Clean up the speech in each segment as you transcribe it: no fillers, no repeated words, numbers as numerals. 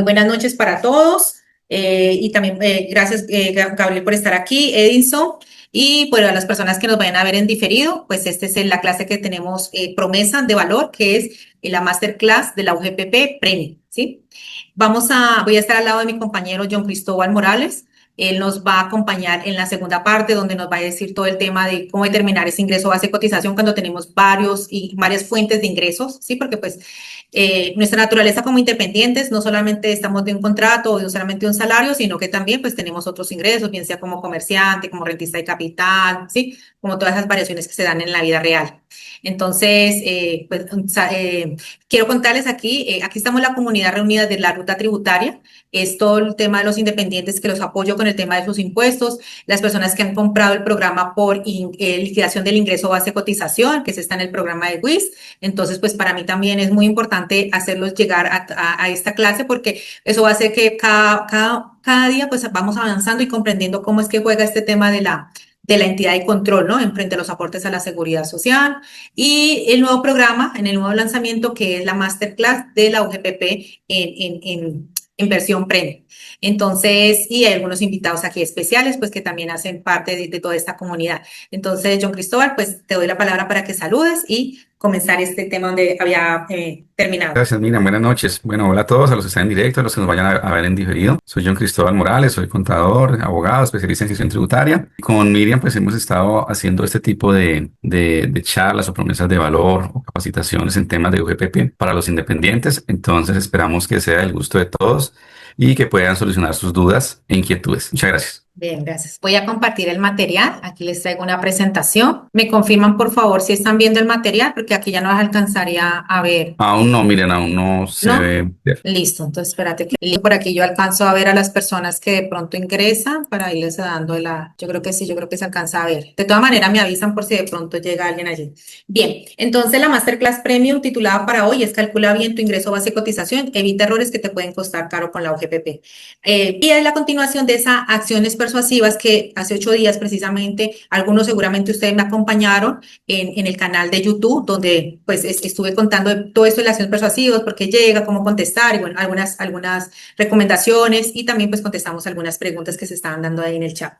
Buenas noches para todos y también gracias Gabriel por estar aquí, Edinson, y pues a las personas que nos vayan a ver en diferido, pues esta es la clase que tenemos promesa de valor, que es la masterclass de la UGPP Premium, ¿sí? Voy a estar al lado de mi compañero John Cristóbal Morales. Él nos va a acompañar en la segunda parte, donde nos va a decir todo el tema de cómo determinar ese ingreso base de cotización cuando tenemos varias fuentes de ingresos, ¿sí? Porque pues nuestra naturaleza como independientes, no solamente estamos de un contrato o de solamente un salario, sino que también pues tenemos otros ingresos, bien sea como comerciante, como rentista de capital, ¿sí? Como todas esas variaciones que se dan en la vida real. Entonces, quiero contarles aquí estamos la comunidad reunida de la ruta tributaria, es todo el tema de los independientes que los apoyo con el tema de sus impuestos, las personas que han comprado el programa por liquidación del ingreso base cotización, que se está en el programa de WIS. Entonces, pues para mí también es muy importante hacerlos llegar a esta clase porque eso va a hacer que cada día pues vamos avanzando y comprendiendo cómo es que juega este tema de la entidad de control, ¿no? En frente a los aportes a la seguridad social y el nuevo programa, en el nuevo lanzamiento que es la masterclass de la UGPP en versión premium. Entonces, y hay algunos invitados aquí especiales, pues que también hacen parte de toda esta comunidad. Entonces, John Cristóbal, pues te doy la palabra para que saludes y comenzar este tema donde había terminado. Gracias, Miriam. Buenas noches. Bueno, hola a todos, a los que están en directo, a los que nos vayan a ver en diferido. Soy John Cristóbal Morales, soy contador, abogado, especialista en gestión tributaria. Con Miriam, pues hemos estado haciendo este tipo de charlas o promesas de valor o capacitaciones en temas de UGPP para los independientes. Entonces, esperamos que sea del gusto de todos y que puedan solucionar sus dudas e inquietudes. Muchas gracias. Bien, gracias. Voy a compartir el material. Aquí les traigo una presentación. Me confirman, por favor, si están viendo el material, porque aquí ya no las alcanzaría a ver. Aún no, Miriam, aún no se ¿No? ve. Listo, entonces espérate que por aquí yo alcanzo a ver a las personas que de pronto ingresan para irles dando yo creo que sí, yo creo que se alcanza a ver. De todas maneras me avisan por si de pronto llega alguien allí. Bien, entonces la Masterclass Premium titulada para hoy es Calcula bien tu ingreso base de cotización, evita errores que te pueden costar caro con la UGPP. Y es la continuación de esas acciones persuasivas que hace 8 días precisamente, algunos seguramente ustedes me acompañaron en el canal de YouTube, donde pues estuve contando de todo esto de las acciones persuasivas, por qué llega, cómo contestar, y bueno, algunas recomendaciones, y también pues contestamos algunas preguntas que se estaban dando ahí en el chat.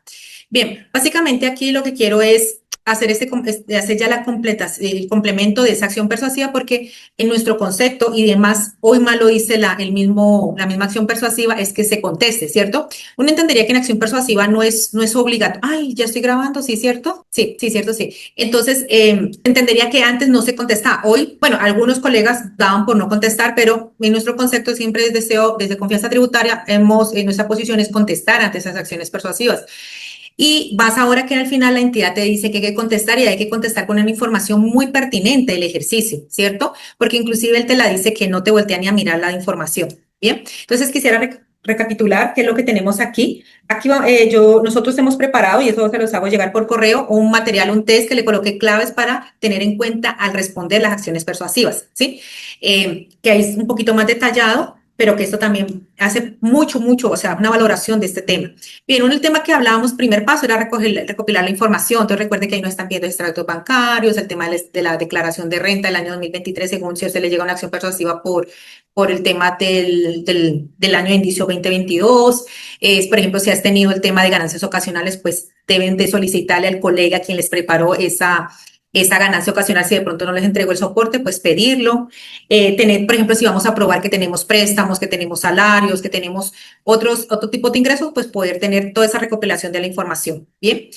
Bien, básicamente aquí lo que quiero es hacer ya el complemento de esa acción persuasiva, porque en nuestro concepto, y demás, hoy más lo dice la misma acción persuasiva, es que se conteste, ¿cierto? Uno entendería que en acción persuasiva no es obligatorio. Ay, ya estoy grabando, ¿sí, cierto? Sí, sí, cierto, sí. Entonces, entendería que antes no se contestaba. Hoy, bueno, algunos colegas daban por no contestar, pero en nuestro concepto siempre desde confianza tributaria, en nuestra posición es contestar ante esas acciones persuasivas. Y vas ahora que al final la entidad te dice que hay que contestar y hay que contestar con una información muy pertinente del ejercicio, ¿cierto? Porque inclusive él te la dice que no te voltea ni a mirar la información, ¿bien? Entonces quisiera recapitular qué es lo que tenemos aquí. Nosotros hemos preparado, y eso se los hago llegar por correo, un material, un test que le coloqué claves para tener en cuenta al responder las acciones persuasivas, ¿sí? Que ahí es un poquito más detallado, pero que esto también hace mucho, o sea, una valoración de este tema. Bien, el tema que hablábamos, primer paso, era recopilar la información. Entonces, recuerde que ahí no están viendo extractos bancarios, el tema de la declaración de renta del año 2023, según si a usted le llega una acción persuasiva por el tema del año de inicio 2022. Por ejemplo, si has tenido el tema de ganancias ocasionales, pues deben de solicitarle al colega quien les preparó esa ganancia ocasional, si de pronto no les entregó el soporte, pues pedirlo. Por ejemplo, si vamos a probar que tenemos préstamos, que tenemos salarios, que tenemos otro tipo de ingresos, pues poder tener toda esa recopilación de la información. Bien.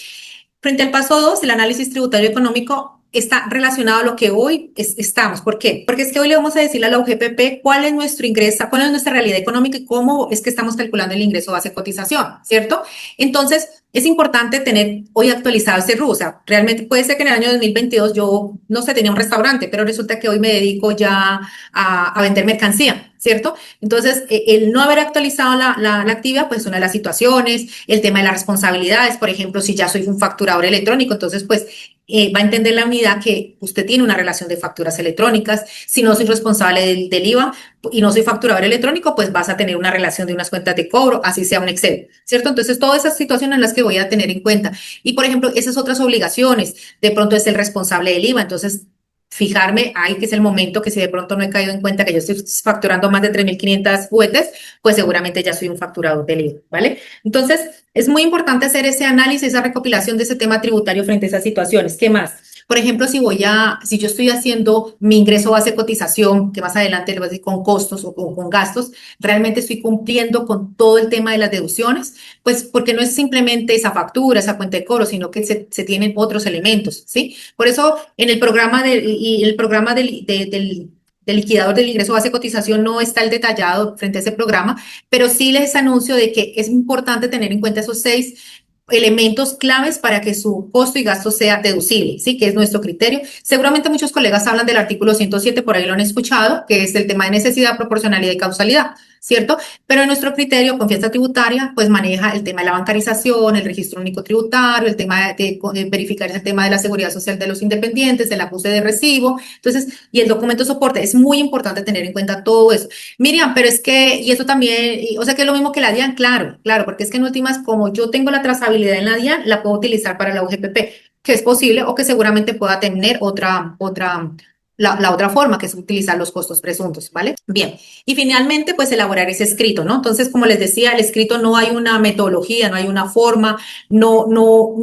Frente al paso 2, el análisis tributario económico está relacionado a lo que hoy estamos. ¿Por qué? Porque es que hoy le vamos a decir a la UGPP cuál es nuestro ingreso, cuál es nuestra realidad económica y cómo es que estamos calculando el ingreso base de cotización, ¿cierto? Entonces, es importante tener hoy actualizado ese RU. O sea, realmente puede ser que en el año 2022 yo, no sé, tenía un restaurante, pero resulta que hoy me dedico ya a vender mercancía, ¿cierto? Entonces, el no haber actualizado la actividad, pues una de las situaciones, el tema de las responsabilidades, por ejemplo, si ya soy un facturador electrónico, entonces, pues va a entender la unidad que usted tiene una relación de facturas electrónicas. Si no soy responsable del IVA y no soy facturador electrónico, pues vas a tener una relación de unas cuentas de cobro, así sea un Excel, ¿cierto? Entonces, todas esas situaciones en las que voy a tener en cuenta. Y, por ejemplo, esas otras obligaciones, de pronto es el responsable del IVA, entonces fijarme, ay, que es el momento que si de pronto no he caído en cuenta que yo estoy facturando más de 3.500 juguetes, pues seguramente ya soy un facturador del IVA, ¿vale? Entonces, es muy importante hacer ese análisis, esa recopilación de ese tema tributario frente a esas situaciones. ¿Qué más? Por ejemplo, si yo estoy haciendo mi ingreso base cotización, que más adelante le voy a decir con costos o con gastos, realmente estoy cumpliendo con todo el tema de las deducciones, pues porque no es simplemente esa factura, esa cuenta de cobro, sino que se tienen otros elementos, ¿sí? Por eso en el programa del liquidador del ingreso base cotización no está el detallado frente a ese programa, pero sí les anuncio de que es importante tener en cuenta esos 6 elementos claves para que su costo y gasto sea deducible, ¿sí? Que es nuestro criterio. Seguramente muchos colegas hablan del artículo 107, por ahí lo han escuchado, que es el tema de necesidad, proporcionalidad y causalidad, ¿cierto? Pero en nuestro criterio, confianza tributaria, pues maneja el tema de la bancarización, el registro único tributario, el tema de verificar el tema de la seguridad social de los independientes, el acuse de recibo, entonces, y el documento de soporte. Es muy importante tener en cuenta todo eso. Miriam, pero es que, y eso también, o sea que es lo mismo que la DIAN, claro, claro, porque es que en últimas, como yo tengo la trazabilidad en la DIAN, la puedo utilizar para la UGPP, que es posible o que seguramente pueda tener la otra forma, que es utilizar los costos presuntos, ¿vale? Bien, y finalmente, pues elaborar ese escrito, ¿no? Entonces, como les decía, el escrito no hay una metodología, no hay una forma, no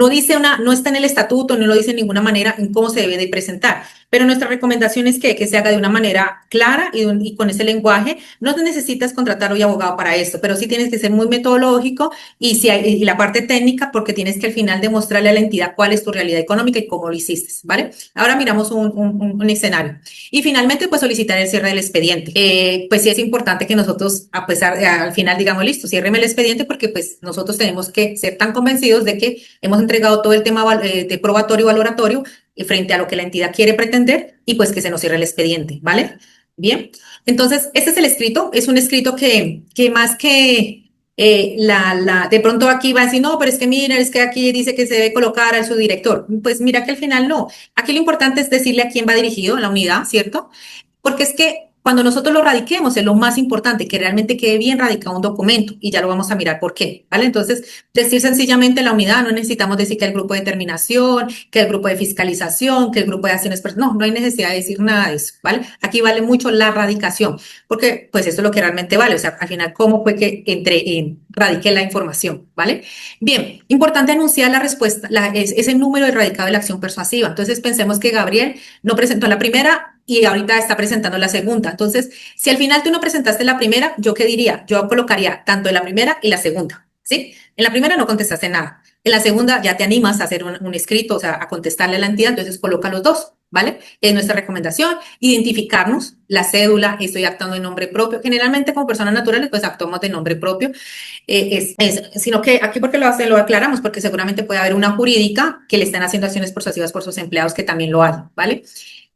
dice no está en el estatuto, no lo dice de ninguna manera en cómo se debe de presentar. Pero nuestra recomendación es que se haga de una manera clara y con ese lenguaje. No te necesitas contratar hoy abogado para esto, pero sí tienes que ser muy metodológico y la parte técnica, porque tienes que al final demostrarle a la entidad cuál es tu realidad económica y cómo lo hiciste, ¿vale? Ahora miramos un escenario. Y finalmente, pues solicitar el cierre del expediente. Pues sí es importante que nosotros, a pesar al final digamos, listo, ciérreme el expediente, porque pues nosotros tenemos que ser tan convencidos de que hemos entregado todo el tema de probatorio y valoratorio frente a lo que la entidad quiere pretender y pues que se nos cierre el expediente, ¿vale? Bien, entonces este es el escrito, es un escrito que más que de pronto aquí va a decir, no, pero es que mira, es que aquí dice que se debe colocar a su director. Pues mira que al final no. Aquí lo importante es decirle a quién va dirigido la unidad, ¿cierto? Porque es que cuando nosotros lo radiquemos es lo más importante, que realmente quede bien radicado un documento y ya lo vamos a mirar por qué, ¿vale? Entonces, decir sencillamente la unidad, no necesitamos decir que el grupo de determinación, que el grupo de fiscalización, que el grupo de acciones, no hay necesidad de decir nada de eso, ¿vale? Aquí vale mucho la radicación, porque pues eso es lo que realmente vale, o sea, al final, ¿cómo fue que radiqué la información, ¿vale? Bien, importante anunciar la respuesta, ese número de radicado de la acción persuasiva. Entonces, pensemos que Gabriel no presentó la primera y ahorita está presentando la segunda. Entonces, si al final tú no presentaste la primera, ¿yo qué diría? Yo colocaría tanto en la primera y la segunda, ¿sí? En la primera no contestaste nada. En la segunda ya te animas a hacer un escrito, o sea, a contestarle a la entidad, entonces coloca los dos, ¿vale? Es nuestra recomendación, identificarnos, la cédula, estoy actuando en nombre propio. Generalmente como personas naturales, pues actuamos de nombre propio. Sino que aquí porque lo aclaramos, porque seguramente puede haber una jurídica que le estén haciendo acciones persuasivas por sus empleados que también lo hagan, ¿vale?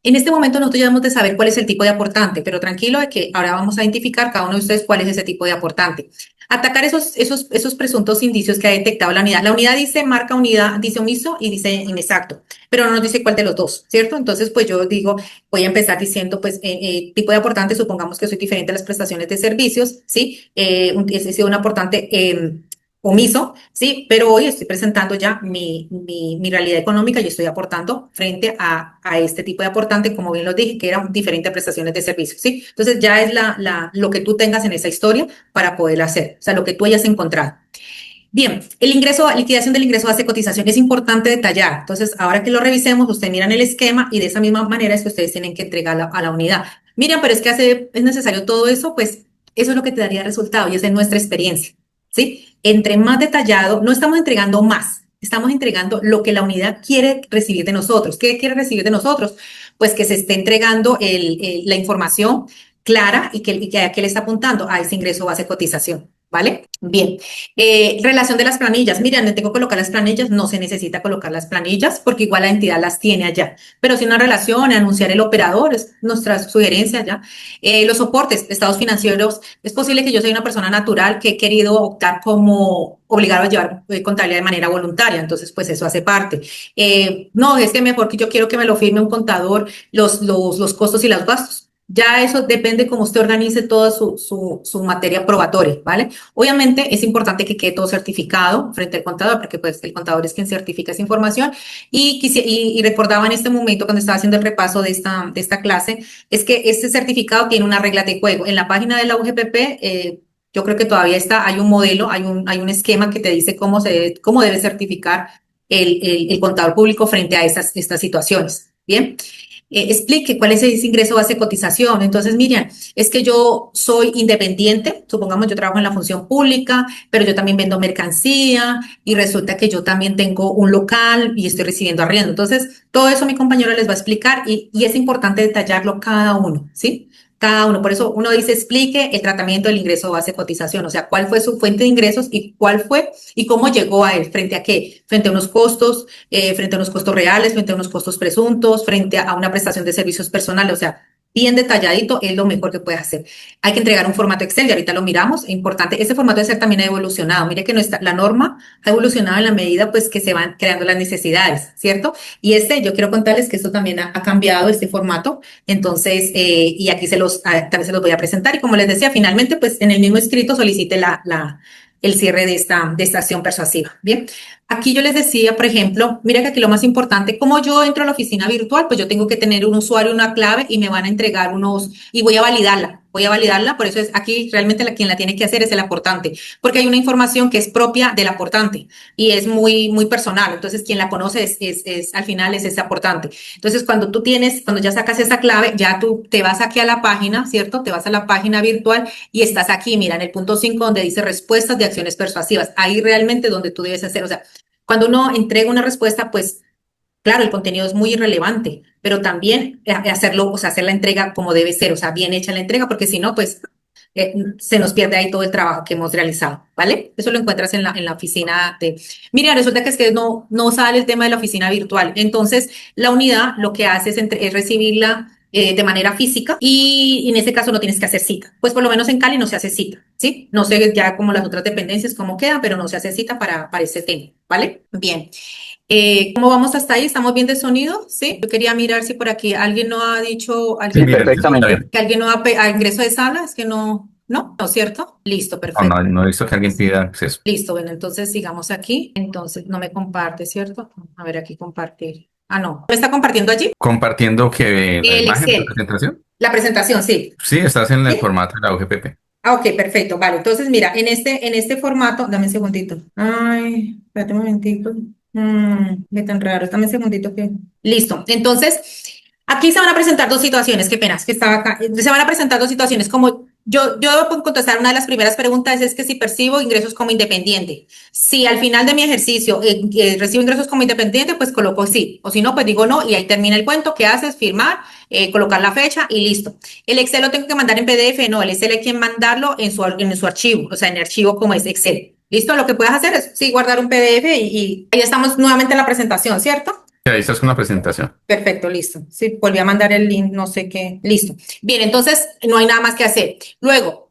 En este momento nosotros ya debemos de saber cuál es el tipo de aportante, pero tranquilo de que ahora vamos a identificar cada uno de ustedes cuál es ese tipo de aportante. Atacar esos presuntos indicios que ha detectado la unidad. La unidad dice marca unidad, dice omiso y dice inexacto, pero no nos dice cuál de los dos, ¿cierto? Entonces, pues yo digo, voy a empezar diciendo, pues, tipo de aportante, supongamos que soy diferente a las prestaciones de servicios, ¿sí? Ese es un aportante omiso, ¿sí? Pero hoy estoy presentando ya mi realidad económica y estoy aportando frente a este tipo de aportante, como bien lo dije, que eran diferentes prestaciones de servicios, ¿sí? Entonces ya es lo que tú tengas en esa historia para poder hacer, o sea, lo que tú hayas encontrado. Bien, liquidación del ingreso base cotización es importante detallar. Entonces, ahora que lo revisemos, ustedes miran el esquema y de esa misma manera es que ustedes tienen que entregar a la unidad. Miren, pero es que es necesario todo eso, pues eso es lo que te daría resultado y esa es nuestra experiencia, ¿sí? Entre más detallado, no estamos entregando más, estamos entregando lo que la unidad quiere recibir de nosotros. ¿Qué quiere recibir de nosotros? Pues que se esté entregando la información clara y que a qué le está apuntando a ese ingreso base cotización. ¿Vale? Bien. Relación de las planillas. Miren, tengo que colocar las planillas. No se necesita colocar las planillas porque igual la entidad las tiene allá. Pero si una relación, anunciar el operador, es nuestra sugerencia ya. Los soportes, estados financieros. Es posible que yo sea una persona natural que he querido optar como obligado a llevar contabilidad de manera voluntaria. Entonces, pues eso hace parte. No, es que mejor que yo quiero que me lo firme un contador los costos y los gastos. Ya eso depende cómo usted organice toda su materia probatoria, ¿vale? Obviamente es importante que quede todo certificado frente al contador, porque pues el contador es quien certifica esa información. Y recordaba en este momento, cuando estaba haciendo el repaso de esta clase, es que este certificado tiene unas reglas de juego. En la página de la UGPP, yo creo que todavía está, hay un modelo, hay un esquema que te dice cómo debe certificar el contador público frente a estas situaciones. Bien, explique cuál es ese ingreso base de cotización. Entonces, Miriam, es que yo soy independiente, supongamos yo trabajo en la función pública, pero yo también vendo mercancía y resulta que yo también tengo un local y estoy recibiendo arriendo. Entonces, todo eso mi compañero les va a explicar y es importante detallarlo cada uno, ¿sí? Cada uno. Por eso uno dice, explique el tratamiento del ingreso base de cotización, o sea, cuál fue su fuente de ingresos y cuál fue y cómo llegó a él, frente a qué, frente a unos costos, frente a unos costos reales, frente a unos costos presuntos, frente a una prestación de servicios personales, o sea, bien detalladito es lo mejor que puedes hacer. Hay que entregar un formato Excel y ahorita lo miramos, es importante. Ese formato Excel también ha evolucionado. Mire que la norma ha evolucionado en la medida pues que se van creando las necesidades, ¿cierto? Y yo quiero contarles que esto también ha cambiado este formato. Entonces, y aquí también se los voy a presentar. Y como les decía, finalmente, pues en el mismo escrito solicite el cierre de esta acción persuasiva. Bien, aquí yo les decía, por ejemplo, mira que aquí lo más importante, como yo entro a la oficina virtual, pues yo tengo que tener un usuario, una clave y me van a entregar y voy a validarla. Voy a validarla, por eso es aquí realmente quien la tiene que hacer es el aportante, porque hay una información que es propia del aportante y es muy, muy personal. Entonces, quien la conoce al final es ese aportante. Entonces, cuando ya sacas esa clave, ya tú te vas aquí a la página, ¿cierto? Te vas a la página virtual y estás aquí, mira, en el punto 5 donde dice respuestas de acciones persuasivas. Ahí realmente donde tú debes hacer, o sea, cuando uno entrega una respuesta, pues claro, el contenido es muy irrelevante, pero también hacerlo, o sea, hacer la entrega como debe ser, o sea, bien hecha la entrega, porque si no, pues se nos pierde ahí todo el trabajo que hemos realizado, ¿vale? Eso lo encuentras en la oficina de... Mira, resulta que es que no sale el tema de la oficina virtual. Entonces, la unidad lo que hace es recibirla de manera física y en este caso no tienes que hacer cita. Pues por lo menos en Cali no se hace cita, ¿sí? No sé ya como las otras dependencias cómo quedan, pero no se hace cita para ese tema, ¿vale? Bien. ¿Cómo vamos hasta ahí? ¿Estamos bien de sonido? Sí. Yo quería mirar si por aquí alguien no ha dicho, Sí, alguien, bien, está Perfectamente. bien. que alguien no ha ingreso de sala, es que no, ¿cierto? Listo, No, perfecto. no he visto que alguien pida acceso. Listo, bueno, entonces sigamos aquí. Entonces, no me comparte, ¿cierto? A ver, aquí compartir. Ah, no. ¿Me está compartiendo allí? Compartiendo que la El imagen de la Excel, presentación. la presentación, sí. Sí, estás en el ¿Sí? formato de la UGPP. Ah, ok, perfecto. Vale, entonces mira, en este formato, dame un segundito. Ay, espérate un momentito. Qué tan raro, dame un segundito que. Listo. Entonces, aquí se van a presentar dos situaciones, qué pena, es que estaba acá. Se van a presentar dos situaciones. Como yo debo contestar una de las primeras preguntas, es que si percibo ingresos como independiente. Si al final de mi ejercicio recibo ingresos como independiente, pues coloco sí. O si no, pues digo no, y ahí termina el cuento. ¿Qué haces? Firmar, colocar la fecha y listo. El Excel lo tengo que mandar en PDF, no, el Excel hay que mandarlo en su archivo, o sea, en el archivo como es Excel. ¿Listo? Lo que puedes hacer es, sí, guardar un PDF y ahí estamos nuevamente en la presentación, ¿cierto? Sí, ahí estás con la presentación. Perfecto, listo. Sí, volví a mandar el link, no sé qué. Listo. Bien, entonces no hay nada más que hacer. Luego,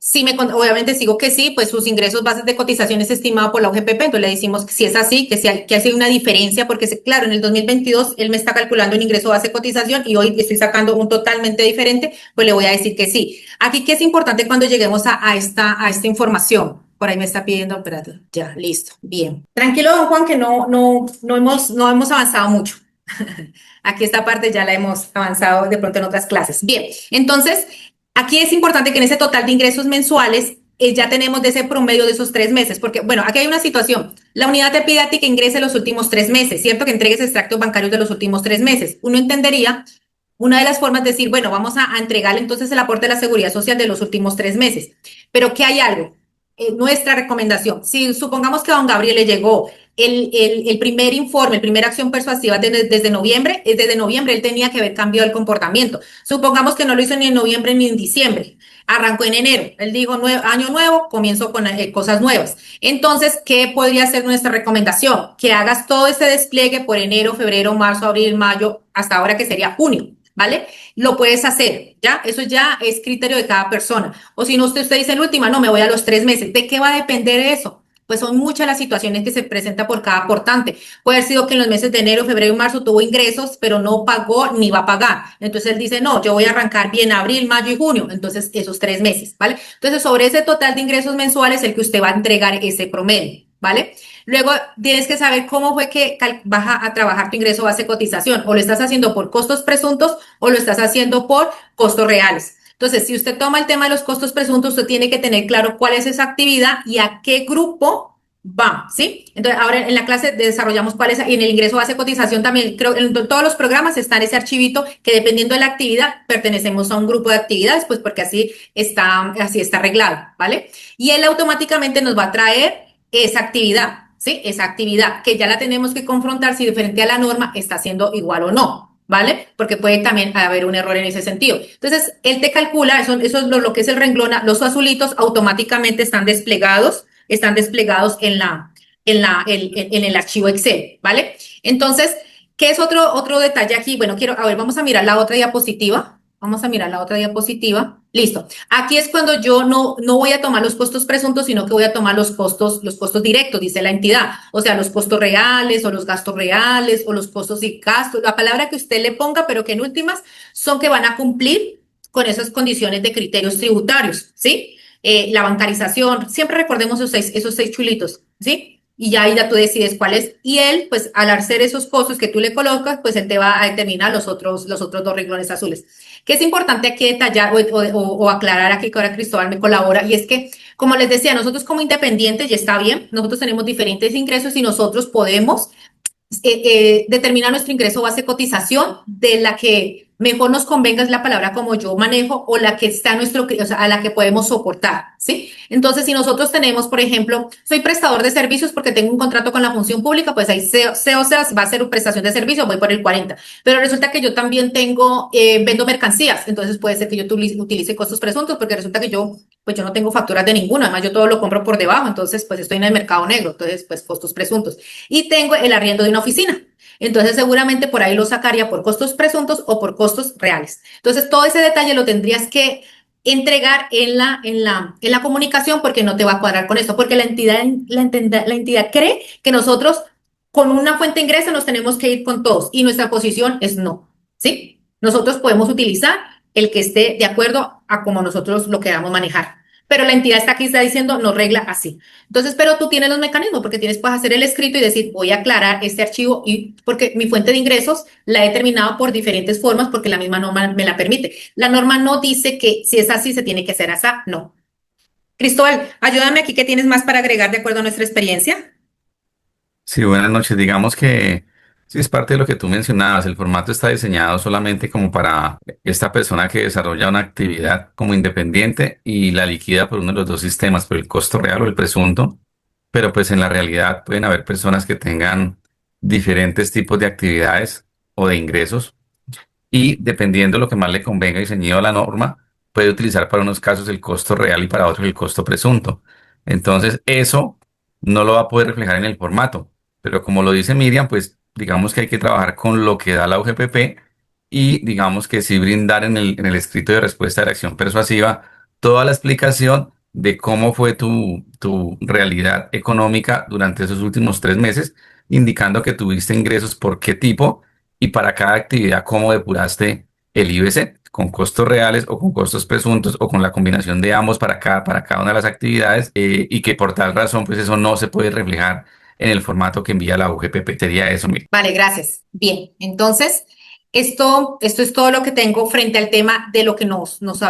obviamente sigo que sí, pues sus ingresos bases de cotización es estimado por la UGPP, entonces le decimos que si es así, que hace una diferencia, porque claro, en el 2022 él me está calculando un ingreso base de cotización y hoy estoy sacando un totalmente diferente, pues le voy a decir que sí. Aquí que es importante cuando lleguemos a esta información. Por ahí me está pidiendo, espérate, ya, listo, bien. Tranquilo, don Juan, que no hemos avanzado mucho. Aquí esta parte ya la hemos avanzado de pronto en otras clases. Bien, entonces, aquí es importante que en ese total de ingresos mensuales ya tenemos de ese promedio de esos 3 meses, porque, bueno, aquí hay una situación. La unidad te pide a ti que ingrese los últimos 3 meses, ¿cierto? Que entregues extractos bancarios de los últimos 3 meses. Uno entendería, una de las formas de decir, bueno, vamos a entregarle entonces el aporte de la seguridad social de los últimos 3 meses. Pero que hay algo. Nuestra recomendación, si supongamos que a don Gabriel le llegó el primer informe, la primera acción persuasiva desde noviembre, desde noviembre él tenía que haber cambiado el comportamiento. Supongamos que no lo hizo ni en noviembre ni en diciembre, arrancó en enero. Él dijo, año nuevo, comienzo con cosas nuevas. Entonces, ¿qué podría ser nuestra recomendación? Que hagas todo ese despliegue por enero, febrero, marzo, abril, mayo, hasta ahora que sería junio. ¿Vale? Lo puedes hacer, ¿ya? Eso ya es criterio de cada persona. O si no, usted dice en última, no, me voy a los 3 meses. ¿De qué va a depender eso? Pues son muchas las situaciones que se presentan por cada aportante. Puede haber sido que en los meses de enero, febrero y marzo tuvo ingresos, pero no pagó ni va a pagar. Entonces él dice, no, yo voy a arrancar bien abril, mayo y junio. Entonces esos 3 meses, ¿vale? Entonces sobre ese total de ingresos mensuales, el que usted va a entregar ese promedio, ¿vale? Luego tienes que saber cómo fue que vas a trabajar tu ingreso base cotización. O lo estás haciendo por costos presuntos o lo estás haciendo por costos reales. Entonces, si usted toma el tema de los costos presuntos, usted tiene que tener claro cuál es esa actividad y a qué grupo va, ¿sí? Entonces, ahora en la clase desarrollamos cuál es, y en el ingreso base cotización también, creo que en todos los programas está ese archivito que dependiendo de la actividad, pertenecemos a un grupo de actividades, pues porque así está arreglado, ¿vale? Y él automáticamente nos va a traer esa actividad. ¿Sí? Esa actividad que ya la tenemos que confrontar si frente a la norma está siendo igual o no, ¿vale? Porque puede también haber un error en ese sentido. Entonces, él te calcula, eso es lo que es el renglón, los azulitos automáticamente están desplegados en el archivo Excel, ¿vale? Entonces, ¿qué es otro detalle aquí? Bueno, vamos a mirar la otra diapositiva. Vamos a mirar la otra diapositiva. Listo. Aquí es cuando yo no voy a tomar los costos presuntos, sino que voy a tomar los costos directos, dice la entidad. O sea, los costos reales o los gastos reales o los costos y gastos, la palabra que usted le ponga, pero que en últimas son que van a cumplir con esas condiciones de criterios tributarios, ¿sí? La bancarización, siempre recordemos esos seis chulitos, ¿sí? Y ya ahí ya tú decides cuál es. Y él, pues al hacer esos costos que tú le colocas, pues él te va a determinar los otros dos renglones azules. Que es importante aquí detallar o aclarar aquí que ahora Cristóbal me colabora, y es que, como les decía, nosotros como independientes, ya está bien, nosotros tenemos diferentes ingresos y nosotros podemos determinar nuestro ingreso base cotización de la que mejor nos convenga, es la palabra como yo manejo, o la que está o sea, a la que podemos soportar, ¿sí? Entonces, si nosotros tenemos, por ejemplo, soy prestador de servicios porque tengo un contrato con la función pública, pues ahí sea, va a ser prestación de servicio, voy por el 40. Pero resulta que yo también vendo mercancías, entonces puede ser que yo utilice costos presuntos porque resulta que yo no tengo facturas de ninguno, además yo todo lo compro por debajo, entonces pues estoy en el mercado negro, entonces pues costos presuntos. Y tengo el arriendo de una oficina. Entonces, seguramente por ahí lo sacaría por costos presuntos o por costos reales. Entonces, todo ese detalle lo tendrías que entregar en la comunicación porque no te va a cuadrar con eso, porque la entidad cree que nosotros con una fuente de ingreso nos tenemos que ir con todos y nuestra posición es no, ¿sí? Nosotros podemos utilizar el que esté de acuerdo a como nosotros lo queramos manejar. Pero la entidad está diciendo, no regla así. Entonces, pero tú tienes los mecanismos porque puedes hacer el escrito y decir, voy a aclarar este archivo y porque mi fuente de ingresos la he determinado por diferentes formas porque la misma norma me la permite. La norma no dice que si es así se tiene que hacer así, no. Cristóbal, ayúdame aquí que tienes más para agregar de acuerdo a nuestra experiencia. Sí, buenas noches. Digamos que sí es parte de lo que tú mencionabas. El formato está diseñado solamente como para esta persona que desarrolla una actividad como independiente y la liquida por uno de los dos sistemas, por el costo real o el presunto. Pero pues en la realidad pueden haber personas que tengan diferentes tipos de actividades o de ingresos y dependiendo de lo que más le convenga y ceñido a la norma, puede utilizar para unos casos el costo real y para otros el costo presunto. Entonces, eso no lo va a poder reflejar en el formato, pero como lo dice Miriam, pues digamos que hay que trabajar con lo que da la UGPP y digamos que sí brindar en el escrito de respuesta de la acción persuasiva toda la explicación de cómo fue tu realidad económica durante esos últimos 3 meses, indicando que tuviste ingresos por qué tipo y para cada actividad cómo depuraste el IBC, con costos reales o con costos presuntos o con la combinación de ambos para cada una de las actividades y que por tal razón pues eso no se puede reflejar en el formato que envía la UGPP. Sería eso, Miriam. Vale, gracias. Bien, entonces, esto es todo lo que tengo frente al tema de lo que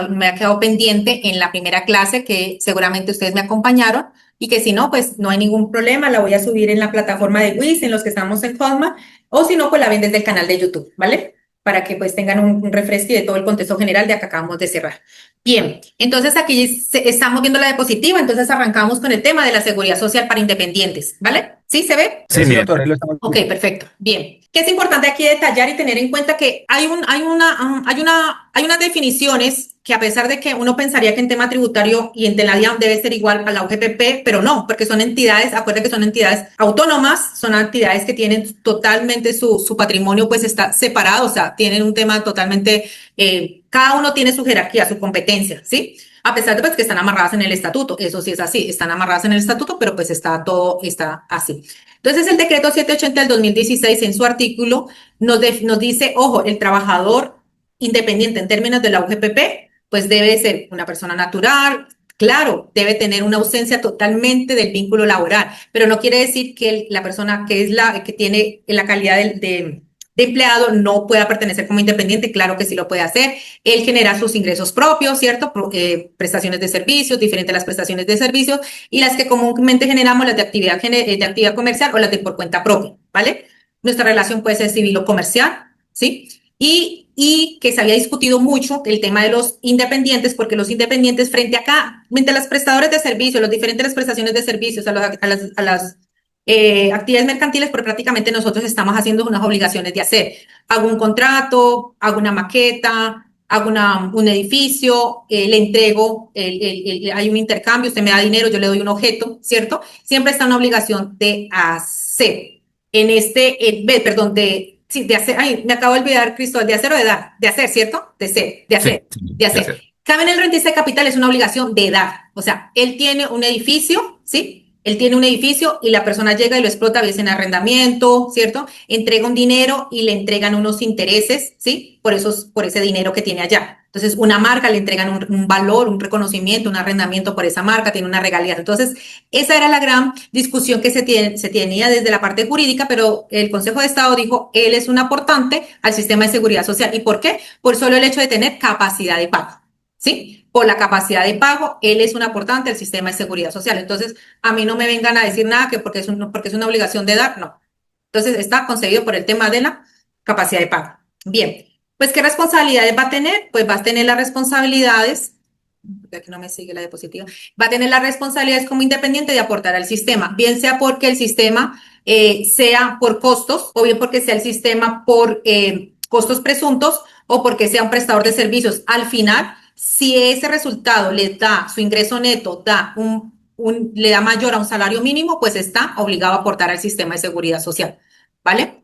me ha quedado pendiente en la primera clase, que seguramente ustedes me acompañaron, y que si no, pues no hay ningún problema, la voy a subir en la plataforma de Wix, en los que estamos en Hotmart, o si no, pues la ven desde el canal de YouTube, ¿vale? Para que pues tengan un refresco de todo el contexto general de acá acabamos de cerrar. Bien, entonces aquí estamos viendo la diapositiva, entonces arrancamos con el tema de la seguridad social para independientes, ¿vale? ¿Sí se ve? Sí, Sí, Miriam. doctor, ahí lo estamos Ok, viendo. perfecto. Bien. ¿Qué es importante aquí detallar y tener en cuenta que hay unas definiciones que a pesar de que uno pensaría que en tema tributario y en la DIAN debe ser igual a la UGPP, pero no, porque son entidades, acuérdense que son entidades autónomas, son entidades que tienen totalmente su patrimonio pues está separado, o sea, tienen un tema totalmente, cada uno tiene su jerarquía, su competencia, ¿sí? A pesar de pues, que están amarradas en el estatuto, eso sí es así, están amarradas en el estatuto, pero pues está todo, está así. Entonces el decreto 780 del 2016 en su artículo nos dice, ojo, el trabajador independiente en términos de la UGPP, pues debe ser una persona natural, claro, debe tener una ausencia totalmente del vínculo laboral, pero no quiere decir que la persona que es la que tiene la calidad de empleado no pueda pertenecer como independiente, claro que sí lo puede hacer. Él genera sus ingresos propios, ¿cierto? Prestaciones de servicios, diferentes las prestaciones de servicios y las que comúnmente generamos, las de actividad comercial o las de por cuenta propia, ¿vale? Nuestra relación puede ser civil o comercial, ¿sí? Y que se había discutido mucho el tema de los independientes, porque los independientes frente acá, frente a los prestadores de servicios, los diferentes las prestaciones de servicios, a las actividades mercantiles, pero prácticamente nosotros estamos haciendo unas obligaciones de hacer. Hago un contrato, hago una maqueta, hago un edificio, le entrego, hay un intercambio, usted me da dinero, yo le doy un objeto, ¿cierto? Siempre está una obligación de hacer. En perdón, sí, de hacer, ay, me acabo de olvidar, Cristóbal, de hacer o de dar, de hacer, ¿cierto? De ser, de hacer, Sí, de de hacer. hacer. Cabe en el rentista de capital es una obligación de dar, o sea, él tiene un edificio, ¿sí? Él tiene un edificio y la persona llega y lo explota, bien en arrendamiento, ¿cierto? Entrega un dinero y le entregan unos intereses, ¿sí? Por ese dinero que tiene allá. Entonces, una marca le entregan un valor, un reconocimiento, un arrendamiento por esa marca, tiene una regalía. Entonces, esa era la gran discusión que se tenía desde la parte jurídica, pero el Consejo de Estado dijo, él es un aportante al sistema de seguridad social. ¿Y por qué? Por solo el hecho de tener capacidad de pago, ¿sí? Por la capacidad de pago, él es un aportante al sistema de seguridad social. Entonces, a mí no me vengan a decir nada que porque es una obligación de dar, no. Entonces, está concebido por el tema de la capacidad de pago. Bien, pues, ¿qué responsabilidades va a tener? Pues va a tener las responsabilidades, aquí no me sigue la diapositiva, va a tener las responsabilidades como independiente de aportar al sistema, bien sea porque el sistema sea por costos o bien porque sea el sistema por costos presuntos o porque sea un prestador de servicios. Al final, si ese resultado le da su ingreso neto, le da mayor a un salario mínimo, pues está obligado a aportar al sistema de seguridad social, ¿vale?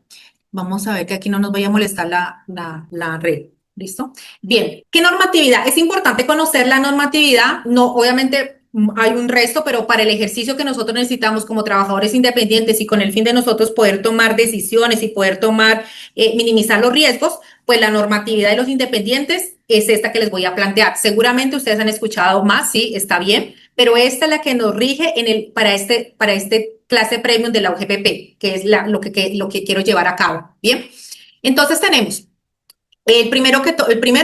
Vamos a ver que aquí no nos vaya a molestar la red. ¿Listo? Bien, ¿qué normatividad? Es importante conocer la normatividad, no, obviamente hay un resto, pero para el ejercicio que nosotros necesitamos como trabajadores independientes y con el fin de nosotros poder tomar decisiones y poder minimizar los riesgos, pues la normatividad de los independientes es esta que les voy a plantear. Seguramente ustedes han escuchado más, sí, está bien, pero esta es la que nos rige para este clase premium de la UGPP, que es lo que quiero llevar a cabo. Bien, entonces tenemos el primero,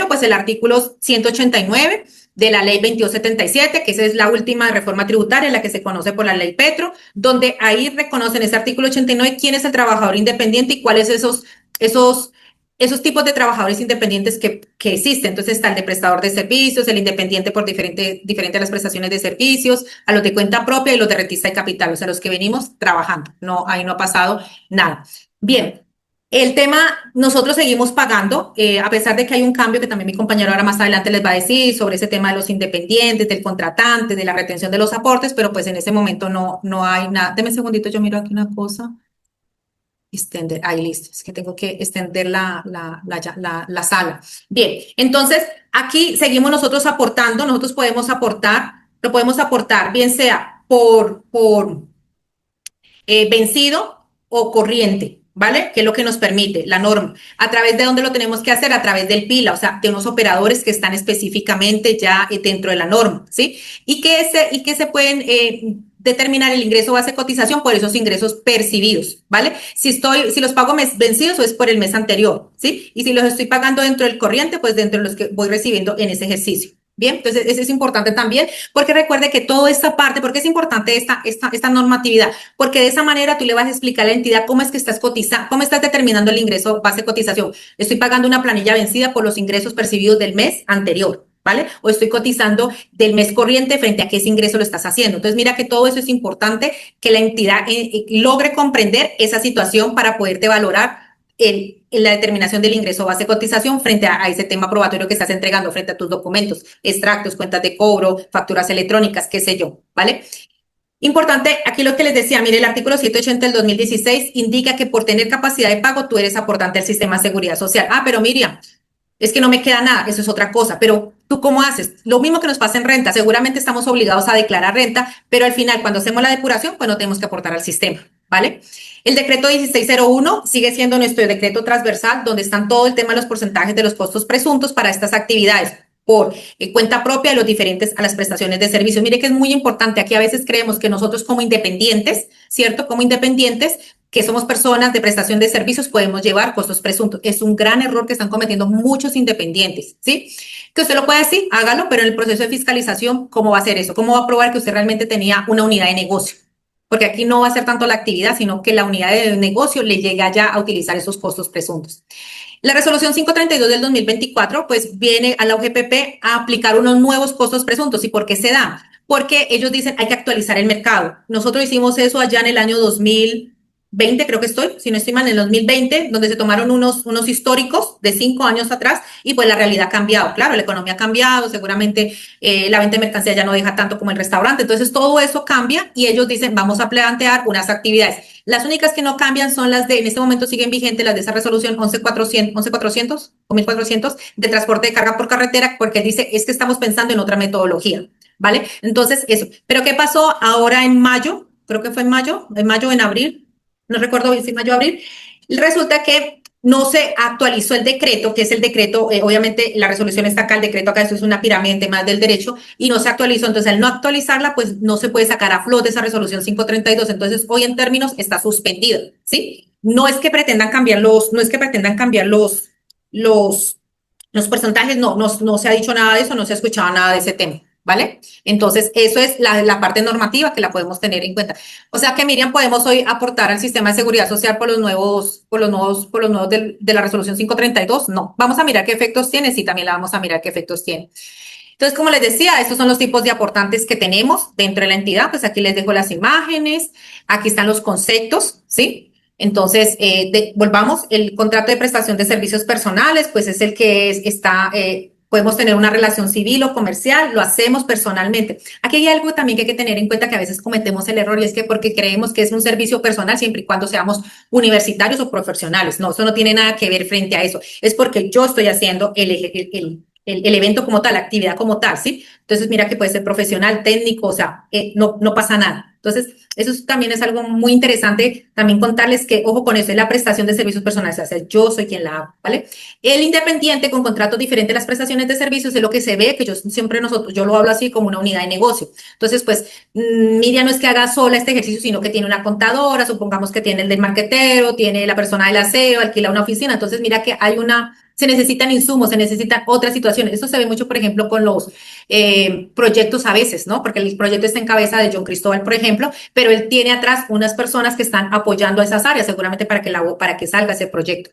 pues el artículo 189 de la ley 2277, que esa es la última reforma tributaria, la que se conoce por la ley Petro, donde ahí reconocen ese artículo 89 quién es el trabajador independiente y cuáles esos tipos de trabajadores independientes que existen. Entonces está el de prestador de servicios, el independiente por diferente a las prestaciones de servicios, a los de cuenta propia y los de rentista de capital, o sea, los que venimos trabajando. No, ahí no ha pasado nada. Bien. El tema, nosotros seguimos pagando, a pesar de que hay un cambio que también mi compañero ahora más adelante les va a decir sobre ese tema de los independientes, del contratante, de la retención de los aportes, pero pues en ese momento no hay nada. Deme un segundito, yo miro aquí una cosa. Extender, ahí listo, es que tengo que extender la sala. Bien, entonces aquí seguimos nosotros aportando, nosotros podemos aportar, lo podemos aportar bien sea por vencido o corriente, ¿vale? Que es lo que nos permite la norma. ¿A través de dónde lo tenemos que hacer? A través del PILA, o sea, de unos operadores que están específicamente ya dentro de la norma, ¿sí? Y que se pueden determinar el ingreso base de cotización por esos ingresos percibidos, ¿vale? Si los pago mes vencidos o es por el mes anterior, ¿sí? Y si los estoy pagando dentro del corriente, pues dentro de los que voy recibiendo en ese ejercicio. Bien, entonces eso es importante también, porque recuerde que toda esta parte, porque es importante esta normatividad, porque de esa manera tú le vas a explicar a la entidad cómo es que estás cotizando, cómo estás determinando el ingreso base de cotización. Estoy pagando una planilla vencida por los ingresos percibidos del mes anterior, ¿vale? O estoy cotizando del mes corriente frente a qué ese ingreso lo estás haciendo. Entonces, mira que todo eso es importante, que la entidad logre comprender esa situación para poderte valorar la determinación del ingreso base de cotización frente a ese tema probatorio que estás entregando, frente a tus documentos, extractos, cuentas de cobro, facturas electrónicas, qué sé yo, ¿vale? Importante, aquí lo que les decía, mire, el artículo 780 del 2016 indica que por tener capacidad de pago tú eres aportante al sistema de seguridad social. Ah, pero Miriam, es que no me queda nada, eso es otra cosa, pero ¿Tú cómo haces? Lo mismo que nos pasa en renta. Seguramente estamos obligados a declarar renta, pero al final, cuando hacemos la depuración, pues no tenemos que aportar al sistema, ¿vale? El decreto 1601 sigue siendo nuestro decreto transversal, donde están todo el tema de los porcentajes de los costos presuntos para estas actividades por cuenta propia de los diferentes a las prestaciones de servicios. Mire que es muy importante. Aquí a veces creemos que nosotros como independientes, ¿cierto? Como independientes, que somos personas de prestación de servicios, podemos llevar costos presuntos. Es un gran error que están cometiendo muchos independientes, ¿sí? Que usted lo puede decir, hágalo, pero en el proceso de fiscalización, ¿cómo va a hacer eso? ¿Cómo va a probar que usted realmente tenía una unidad de negocio? Porque aquí no va a ser tanto la actividad, sino que la unidad de negocio le llegue ya a utilizar esos costos presuntos. La resolución 532 del 2024, pues viene a la OGPP a aplicar unos nuevos costos presuntos. ¿Y por qué se da? Porque ellos dicen hay que actualizar el mercado. Nosotros hicimos eso allá en el año 2020, creo que si no estoy mal, en el 2020, donde se tomaron unos históricos de 5 años atrás y pues la realidad ha cambiado. Claro, la economía ha cambiado, seguramente la venta de mercancía ya no deja tanto como el restaurante. Entonces todo eso cambia y ellos dicen vamos a plantear unas actividades. Las únicas que no cambian son las en este momento siguen vigentes las de esa resolución 11.400 o 1.400 de transporte de carga por carretera, porque dice es que estamos pensando en otra metodología, ¿vale? Entonces eso. Pero ¿qué pasó ahora en mayo? Creo que fue en abril, no recuerdo bien si mayo o abril. Resulta que no se actualizó el decreto, que es el decreto, obviamente la resolución está acá, el decreto acá, esto es una pirámide más del derecho, y no se actualizó. Entonces, al no actualizarla, pues no se puede sacar a flote esa resolución 532. Entonces, hoy en términos está suspendida, ¿sí? No es que pretendan cambiar los porcentajes, no se ha dicho nada de eso, no se ha escuchado nada de ese tema. ¿Vale? Entonces, eso es la parte normativa que la podemos tener en cuenta. O sea que, Miriam, podemos hoy aportar al sistema de seguridad social por los nuevos de la resolución 532. No. Vamos a mirar qué efectos tiene. Sí, también la vamos a mirar qué efectos tiene. Entonces, como les decía, estos son los tipos de aportantes que tenemos dentro de la entidad. Pues aquí les dejo las imágenes. Aquí están los conceptos, ¿sí? Entonces, volvamos, el contrato de prestación de servicios personales, pues es el que podemos tener una relación civil o comercial, lo hacemos personalmente. Aquí hay algo también que hay que tener en cuenta que a veces cometemos el error y es que porque creemos que es un servicio personal siempre y cuando seamos universitarios o profesionales. No, eso no tiene nada que ver frente a eso. Es porque yo estoy haciendo el evento como tal, la actividad como tal, ¿sí? Entonces, mira que puede ser profesional, técnico, o sea, no pasa nada. Entonces, eso también es algo muy interesante, también contarles que, ojo con eso, es la prestación de servicios personales, o sea, yo soy quien la hago, ¿vale? El independiente con contratos diferentes a las prestaciones de servicios es lo que se ve, que yo lo hablo así como una unidad de negocio. Entonces, pues, Miriam no es que haga sola este ejercicio, sino que tiene una contadora, supongamos que tiene el del marquetero, tiene la persona del aseo, alquila una oficina, entonces mira que se necesitan insumos, se necesitan otras situaciones. Esto se ve mucho, por ejemplo, con los proyectos a veces, ¿no? Porque el proyecto está en cabeza de John Cristóbal, por ejemplo, pero él tiene atrás unas personas que están apoyando a esas áreas, seguramente para que salga ese proyecto.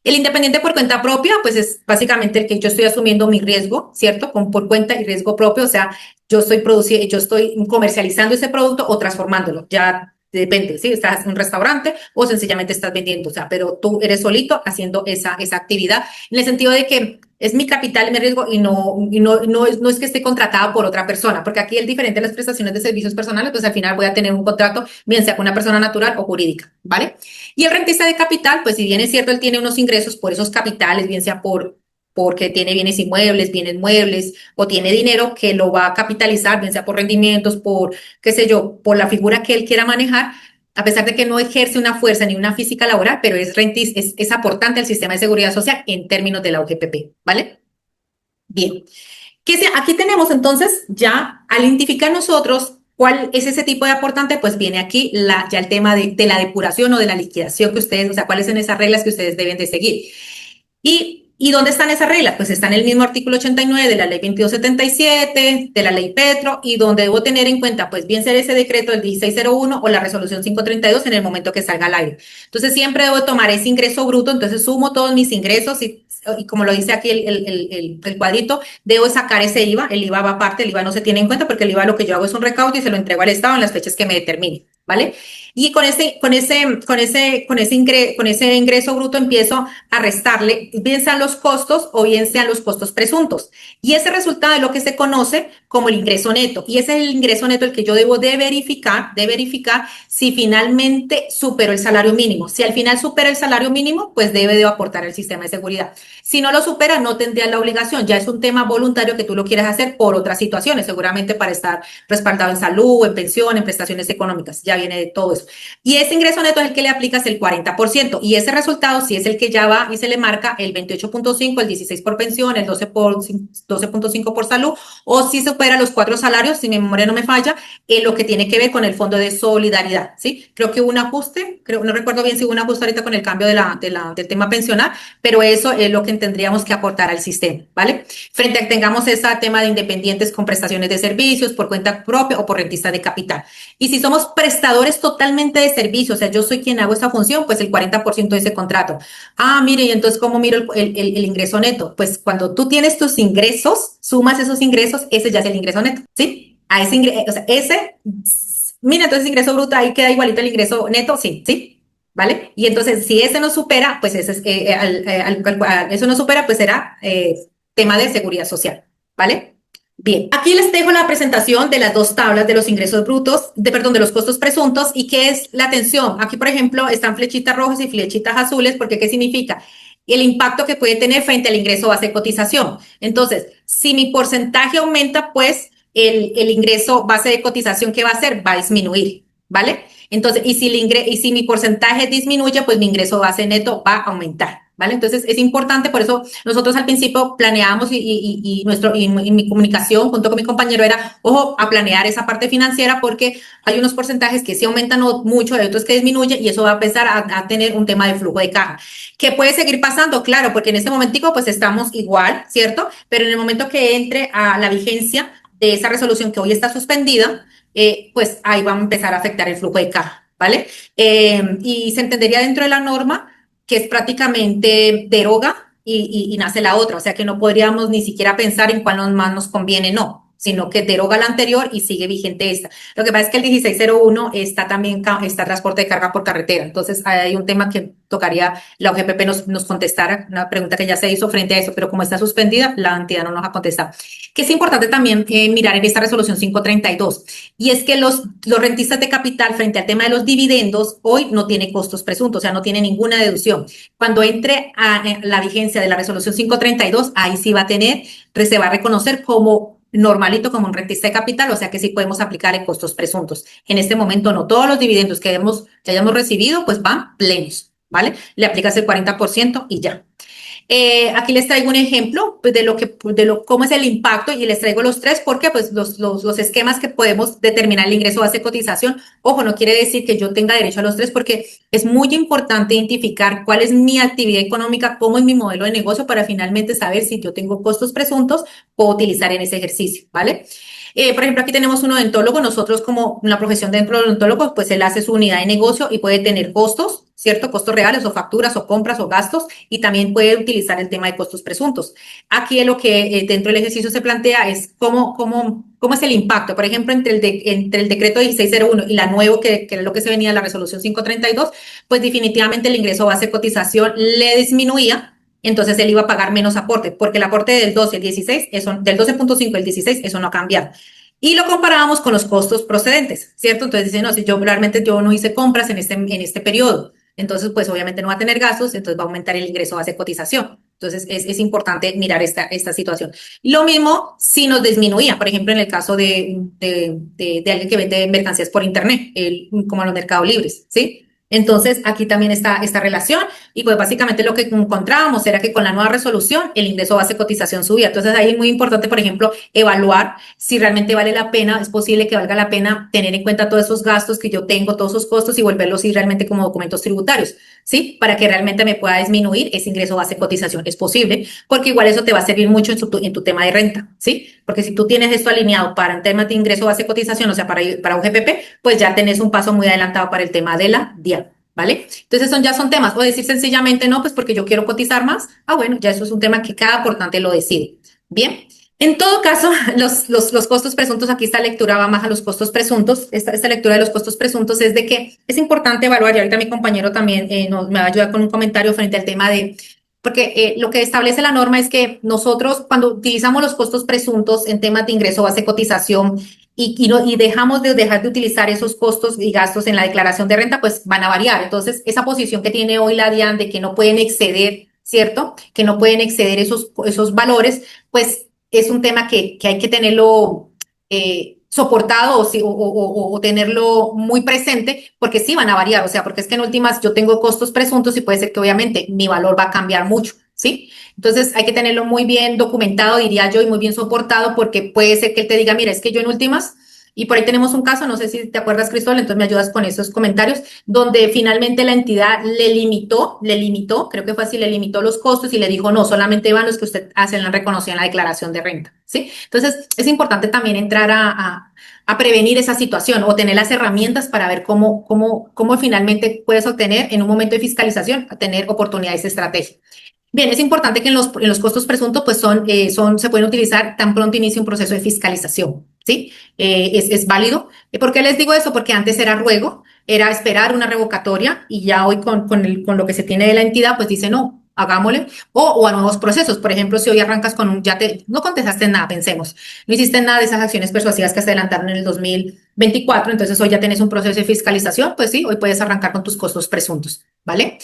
El independiente por cuenta propia, pues es básicamente el que yo estoy asumiendo mi riesgo, ¿cierto? Por cuenta y riesgo propio, o sea, yo estoy comercializando ese producto o transformándolo, ya depende, ¿sí? Estás en un restaurante o sencillamente estás vendiendo, o sea, pero tú eres solito haciendo esa actividad, en el sentido de que es mi capital, mi riesgo y no es que esté contratada por otra persona, porque aquí el diferente de las prestaciones de servicios personales, pues al final voy a tener un contrato, bien sea con una persona natural o jurídica, ¿vale? Y el rentista de capital, pues si bien es cierto, él tiene unos ingresos por esos capitales, bien sea porque tiene bienes inmuebles, bienes muebles, o tiene dinero que lo va a capitalizar, bien sea por rendimientos, por, qué sé yo, por la figura que él quiera manejar, a pesar de que no ejerce una fuerza ni una física laboral, pero es aportante al sistema de seguridad social en términos de la OGPP, ¿vale? Bien. Aquí tenemos entonces ya, al identificar nosotros cuál es ese tipo de aportante, pues viene aquí ya el tema de la depuración o de la liquidación que ustedes, o sea, cuáles son esas reglas que ustedes deben de seguir. ¿Y dónde están esas reglas? Pues está en el mismo artículo 89 de la ley 2277, de la ley Petro, y donde debo tener en cuenta, pues bien ser ese decreto del 1601 o la resolución 532 en el momento que salga al aire. Entonces siempre debo tomar ese ingreso bruto, entonces sumo todos mis ingresos y como lo dice aquí el cuadrito, debo sacar ese IVA, el IVA va aparte, el IVA no se tiene en cuenta porque el IVA lo que yo hago es un recaudo y se lo entrego al Estado en las fechas que me determine. ¿vale? Y con ese ingreso bruto empiezo a restarle, bien sean los costos o bien sean los costos presuntos. Y ese resultado es lo que se conoce como el ingreso neto. Y ese es el ingreso neto el que yo debo de verificar si finalmente supero el salario mínimo. Si al final supera el salario mínimo, pues debe de aportar el sistema de seguridad. Si no lo supera, no tendría la obligación. Ya es un tema voluntario que tú lo quieres hacer por otras situaciones, seguramente para estar respaldado en salud, en pensión, en prestaciones económicas. Ya viene de todo eso. Y ese ingreso neto es el que le aplicas el 40%. Y ese resultado sí es el que ya va y se le marca el 28.5, el 16 por pensión, el 12.5 por salud, o si supera los 4 salarios, si mi memoria no me falla, lo que tiene que ver con el fondo de solidaridad, ¿sí? Creo que hubo un ajuste, no recuerdo bien si hubo un ajuste ahorita con el cambio del tema pensional, pero eso es lo que tendríamos que aportar al sistema, ¿vale? Frente a que tengamos ese tema de independientes con prestaciones de servicios por cuenta propia o por rentista de capital. Y si somos prestadores totalmente de servicio, o sea, yo soy quien hago esa función, pues el 40% de ese contrato. Ah, mire, y entonces, ¿cómo miro el ingreso neto? Pues cuando tú tienes tus ingresos, sumas esos ingresos, ese ya es el ingreso neto, ¿sí? A ese ingreso, o sea, mira, entonces ingreso bruto, ahí queda igualito el ingreso neto, sí, ¿sí? ¿Vale? Y entonces, si ese no supera, pues ese es, eso no supera, pues será tema de seguridad social, ¿vale? Bien, aquí les dejo la presentación de las dos tablas de los ingresos brutos, perdón, de los costos presuntos y qué es la atención. Aquí, por ejemplo, están flechitas rojas y flechitas azules, porque ¿qué significa? El impacto que puede tener frente al ingreso base de cotización. Entonces, si mi porcentaje aumenta, pues el ingreso base de cotización, ¿qué va a hacer? Va a disminuir, ¿vale? Entonces, y si mi porcentaje disminuye, pues mi ingreso base neto va a aumentar, ¿vale? Entonces, es importante, por eso nosotros al principio planeamos y mi comunicación junto con mi compañero era, ojo, a planear esa parte financiera porque hay unos porcentajes que sí aumentan mucho, hay otros que disminuyen y eso va a empezar a tener un tema de flujo de caja. ¿Qué puede seguir pasando? Claro, porque en este momentico pues estamos igual, ¿cierto? Pero en el momento que entre a la vigencia de esa resolución que hoy está suspendida, pues ahí va a empezar a afectar el flujo de caja, ¿vale? Y se entendería dentro de la norma que es prácticamente deroga y nace la otra, o sea que no podríamos ni siquiera pensar en cuál más nos conviene, no, sino que deroga la anterior y sigue vigente esta. Lo que pasa es que el 1601 está también, está transporte de carga por carretera, entonces hay un tema que tocaría la OGPP nos contestara, una pregunta que ya se hizo frente a eso, pero como está suspendida, la entidad no nos ha contestado. Que es importante también mirar en esta resolución 532, y es que los rentistas de capital frente al tema de los dividendos hoy no tiene costos presuntos, o sea, no tiene ninguna deducción. Cuando entre a la vigencia de la resolución 532, ahí sí va a tener, se va a reconocer como normalito, como un rentista de capital, o sea que sí podemos aplicar en costos presuntos. En este momento no, todos los dividendos que hayamos recibido, pues van plenos, ¿vale? Le aplicas el 40% y ya. Aquí les traigo un ejemplo pues, cómo es el impacto y les traigo los tres porque pues los esquemas que podemos determinar el ingreso base de cotización. Ojo, no quiere decir que yo tenga derecho a los tres porque es muy importante identificar cuál es mi actividad económica, cómo es mi modelo de negocio para finalmente saber si yo tengo costos presuntos, puedo utilizar en ese ejercicio, ¿vale? Por ejemplo, aquí tenemos un odontólogo. Nosotros como una profesión dentro del odontólogo, pues él hace su unidad de negocio y puede tener costos, ¿cierto? Costos reales o facturas o compras o gastos y también puede utilizar el tema de costos presuntos. Aquí lo que dentro del ejercicio se plantea es cómo es el impacto. Por ejemplo, entre el decreto 1601 y la nuevo, que es lo que se venía, la resolución 532, pues definitivamente el ingreso base de cotización le disminuía. Entonces él iba a pagar menos aporte, porque el aporte del 12 y el 16, del 12.5 al 16, eso no ha cambiado. Y lo comparábamos con los costos procedentes, ¿cierto? Entonces dicen, no, si realmente yo no hice compras en este periodo, entonces pues obviamente no va a tener gastos, entonces va a aumentar el ingreso base de cotización. Entonces es importante mirar esta situación. Lo mismo si nos disminuía, por ejemplo, en el caso de alguien que vende mercancías por internet, como los mercados libres, ¿sí? Entonces, aquí también está esta relación y pues básicamente lo que encontrábamos era que con la nueva resolución el ingreso base de cotización subía. Entonces, ahí es muy importante, por ejemplo, evaluar si realmente vale la pena, es posible que valga la pena tener en cuenta todos esos gastos que yo tengo, todos esos costos y volverlos ir realmente como documentos tributarios, ¿sí? Para que realmente me pueda disminuir ese ingreso base de cotización. Es posible, porque igual eso te va a servir mucho en tu tema de renta, ¿sí? Porque si tú tienes esto alineado para un tema de ingreso base de cotización, o sea, para un GPP, pues ya tenés un paso muy adelantado para el tema de la DIA. ¿Vale? Entonces ya son temas, o decir sencillamente no, pues porque yo quiero cotizar más, bueno, ya eso es un tema que cada aportante lo decide. Bien, En todo caso, los costos presuntos, aquí esta lectura va más a los costos presuntos. Esta lectura de los costos presuntos es de que es importante evaluar, y ahorita mi compañero también me va a ayudar con un comentario frente al tema de, porque lo que establece la norma es que nosotros cuando utilizamos los costos presuntos en temas de ingreso, base, cotización, y dejamos de dejar de utilizar esos costos y gastos en la declaración de renta, pues van a variar. Entonces, esa posición que tiene hoy la DIAN de que no pueden exceder, ¿cierto? Que no pueden exceder esos valores, pues es un tema que hay que tenerlo soportado o tenerlo muy presente, porque sí van a variar, o sea, porque es que en últimas yo tengo costos presuntos y puede ser que obviamente mi valor va a cambiar mucho, ¿sí? Entonces hay que tenerlo muy bien documentado, diría yo, y muy bien soportado, porque puede ser que él te diga, mira, es que yo en últimas, y por ahí tenemos un caso, no sé si te acuerdas, Cristóbal, entonces me ayudas con esos comentarios, donde finalmente la entidad le limitó, creo que fue así, le limitó los costos y le dijo, no, solamente van los que usted hace la reconocido en la declaración de renta, ¿sí? Entonces, es importante también entrar a prevenir esa situación o tener las herramientas para ver cómo finalmente puedes obtener en un momento de fiscalización, tener oportunidades de estrategia. Bien, es importante que en los costos presuntos pues se pueden utilizar tan pronto inicie un proceso de fiscalización, ¿sí? Es válido. ¿Por qué les digo eso? Porque antes era ruego, era esperar una revocatoria y ya hoy con lo que se tiene de la entidad pues dice no, hagámosle o a nuevos procesos. Por ejemplo, si hoy arrancas no contestaste nada, pensemos, no hiciste nada de esas acciones persuasivas que se adelantaron en el 2024, entonces hoy ya tienes un proceso de fiscalización, pues sí, hoy puedes arrancar con tus costos presuntos, ¿vale?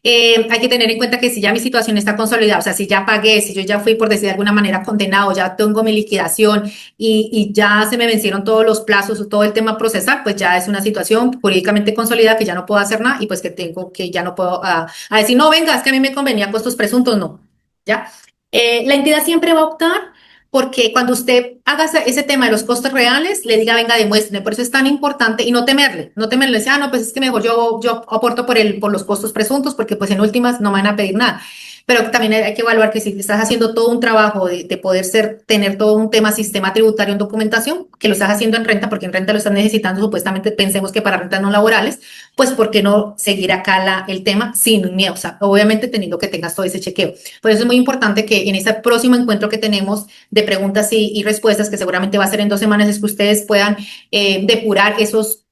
Hay que tener en cuenta que si ya mi situación está consolidada, o sea, si ya pagué, si yo ya fui por decir de alguna manera condenado, ya tengo mi liquidación y ya se me vencieron todos los plazos o todo el tema procesal, pues ya es una situación jurídicamente consolidada que ya no puedo hacer nada y pues que ya no puedo a decir, no, venga, es que a mí me convenía costos presuntos, no, ¿ya? La entidad siempre va a optar porque cuando usted haga ese tema de los costos reales, le diga, venga, demuestre. Por eso es tan importante y no temerle, decir, no, pues es que mejor yo aporto por los costos presuntos, porque pues en últimas no me van a pedir nada. Pero también hay que evaluar que si estás haciendo todo un trabajo de poder tener todo un sistema tributario en documentación, que lo estás haciendo en renta, porque en renta lo estás necesitando, supuestamente pensemos que para rentas no laborales, pues ¿por qué no seguir acá el tema sin miedo? O sea, obviamente teniendo que tengas todo ese chequeo. Por eso es muy importante que en ese próximo encuentro que tenemos de preguntas y respuestas, que seguramente va a ser en 2 semanas, es que ustedes puedan depurar esos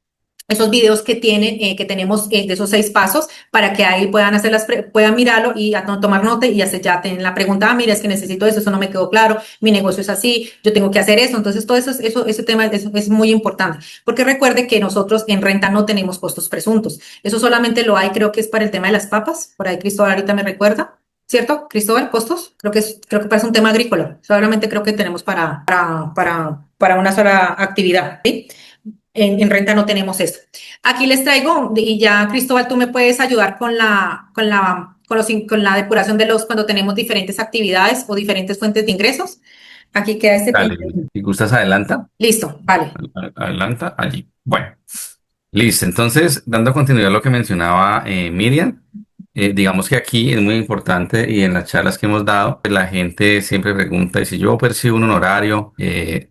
videos que tenemos de esos 6 pasos para que ahí puedan mirarlo y tomar nota y hacer ya tienen la pregunta, mira, es que necesito eso no me quedó claro, mi negocio es así, yo tengo que hacer eso. Entonces, todo ese tema es muy importante, porque recuerde que nosotros en renta no tenemos costos presuntos. Eso solamente lo hay, creo que es para el tema de las papas. Por ahí Cristóbal ahorita me recuerda. ¿Cierto, Cristóbal? ¿Costos? Creo que parece un tema agrícola. Solamente creo que tenemos para una sola actividad, ¿sí? En renta no tenemos eso. Aquí les traigo, y ya Cristóbal, tú me puedes ayudar con la depuración cuando tenemos diferentes actividades o diferentes fuentes de ingresos. Aquí queda este Dale, tema. si gustas, adelanta. Listo, vale. Adelanta allí. Bueno, listo. Entonces, dando continuidad a lo que mencionaba Miriam, digamos que aquí es muy importante y en las charlas que hemos dado, pues, la gente siempre pregunta, y si yo percibo un honorario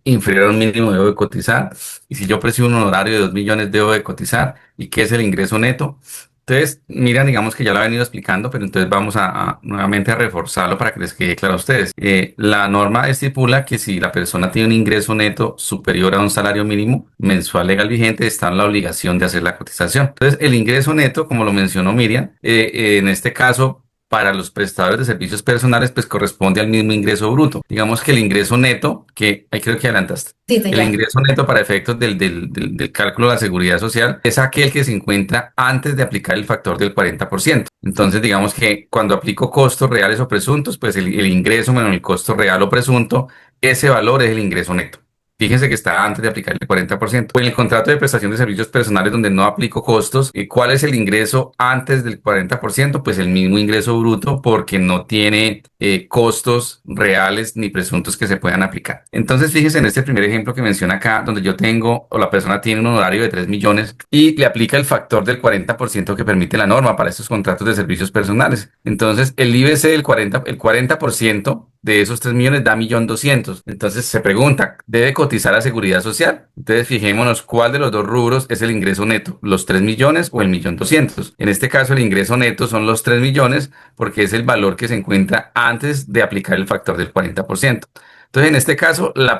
inferior al mínimo, debo de cotizar, y si yo percibo un honorario de 2 millones, debo de cotizar, y qué es el ingreso neto. Entonces, Miriam, digamos que ya lo ha venido explicando, pero entonces vamos nuevamente a reforzarlo para que les quede claro a ustedes. La norma estipula que si la persona tiene un ingreso neto superior a un salario mínimo mensual legal vigente, está en la obligación de hacer la cotización. Entonces, el ingreso neto, como lo mencionó Miriam, en este caso, para los prestadores de servicios personales, pues corresponde al mismo ingreso bruto. Digamos que el ingreso neto, que ahí creo que adelantaste, Sí, el señor. ingreso neto para efectos del cálculo de la seguridad social es aquel que se encuentra antes de aplicar el factor del 40%. Entonces, digamos que cuando aplico costos reales o presuntos, pues el ingreso menos el costo real o presunto, ese valor es el ingreso neto. Fíjense que está antes de aplicar el 40%. En el contrato de prestación de servicios personales donde no aplico costos, ¿cuál es el ingreso antes del 40%? Pues el mismo ingreso bruto porque no tiene costos reales ni presuntos que se puedan aplicar. Entonces, fíjense en este primer ejemplo que menciona acá, donde yo tengo o la persona tiene un honorario de 3 millones y le aplica el factor del 40% que permite la norma para estos contratos de servicios personales. Entonces, el IBC del 40% de esos 3 millones da 1.200.000. Entonces se pregunta, ¿debe cotizar a seguridad social? Entonces fijémonos cuál de los dos rubros es el ingreso neto, los 3 millones o el 1.200.000. En este caso el ingreso neto son los 3 millones porque es el valor que se encuentra antes de aplicar el factor del 40%. Entonces, en este caso, la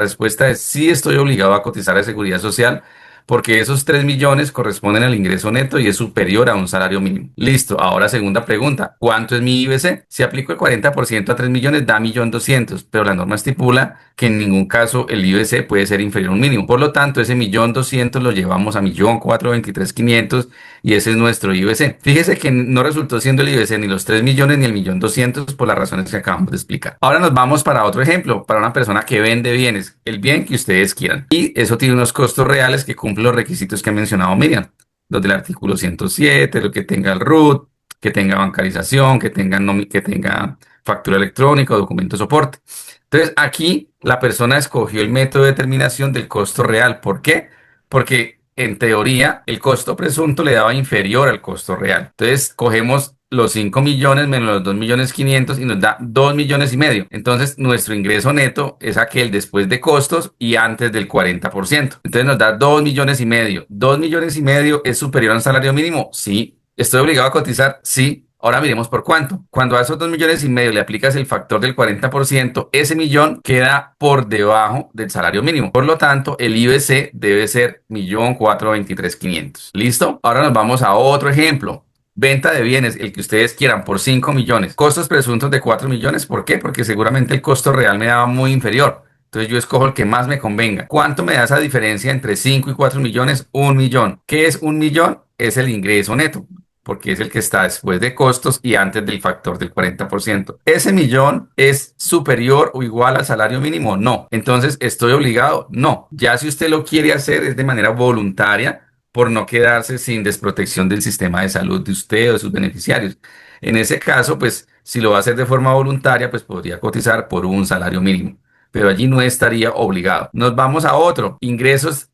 respuesta es sí estoy obligado a cotizar a Seguridad Social porque esos 3 millones corresponden al ingreso neto y es superior a un salario mínimo. Listo. Ahora, segunda pregunta. ¿Cuánto es mi IBC? Si aplico el 40% a 3 millones, da 1.200.000, pero la norma estipula que en ningún caso el IBC puede ser inferior a un mínimo. Por lo tanto, ese 1.200.000 lo llevamos a 1.423.500 y ese es nuestro IBC. Fíjese que no resultó siendo el IBC ni los 3 millones ni el 1.200.000 por las razones que acabamos de explicar. Ahora nos vamos para otro ejemplo, para una persona que vende bienes, el bien que ustedes quieran. Y eso tiene unos costos reales que cumplen los requisitos que ha mencionado Miriam, los del artículo 107, lo que tenga el RUT, que tenga bancarización, que tenga factura electrónica o documento de soporte. Entonces, aquí la persona escogió el método de determinación del costo real. ¿Por qué? Porque en teoría el costo presunto le daba inferior al costo real. Entonces, cogemos los 5 millones menos los 2.500.000 y nos da 2.500.000. Entonces, nuestro ingreso neto es aquel después de costos y antes del 40%. Entonces, nos da 2.500.000. 2.500.000 es superior a un salario mínimo. Sí. ¿Estoy obligado a cotizar? Sí. Ahora miremos por cuánto. Cuando a esos 2.500.000 le aplicas el factor del 40%, ese millón queda por debajo del salario mínimo. Por lo tanto, el IBC debe ser 1.423.500. ¿Listo? Ahora nos vamos a otro ejemplo. Venta de bienes, el que ustedes quieran, por 5 millones. Costos presuntos de 4 millones. ¿Por qué? Porque seguramente el costo real me daba muy inferior. Entonces yo escojo el que más me convenga. ¿Cuánto me da esa diferencia entre 5 y 4 millones? 1.000.000. ¿Qué es 1.000.000? Es el ingreso neto, porque es el que está después de costos y antes del factor del 40%. ¿Ese millón es superior o igual al salario mínimo? No. Entonces, ¿estoy obligado? No. Ya si usted lo quiere hacer es de manera voluntaria por no quedarse sin desprotección del sistema de salud de usted o de sus beneficiarios. En ese caso, pues, si lo va a hacer de forma voluntaria, pues podría cotizar por un salario mínimo, pero allí no estaría obligado. Nos vamos a otro. Ingresos.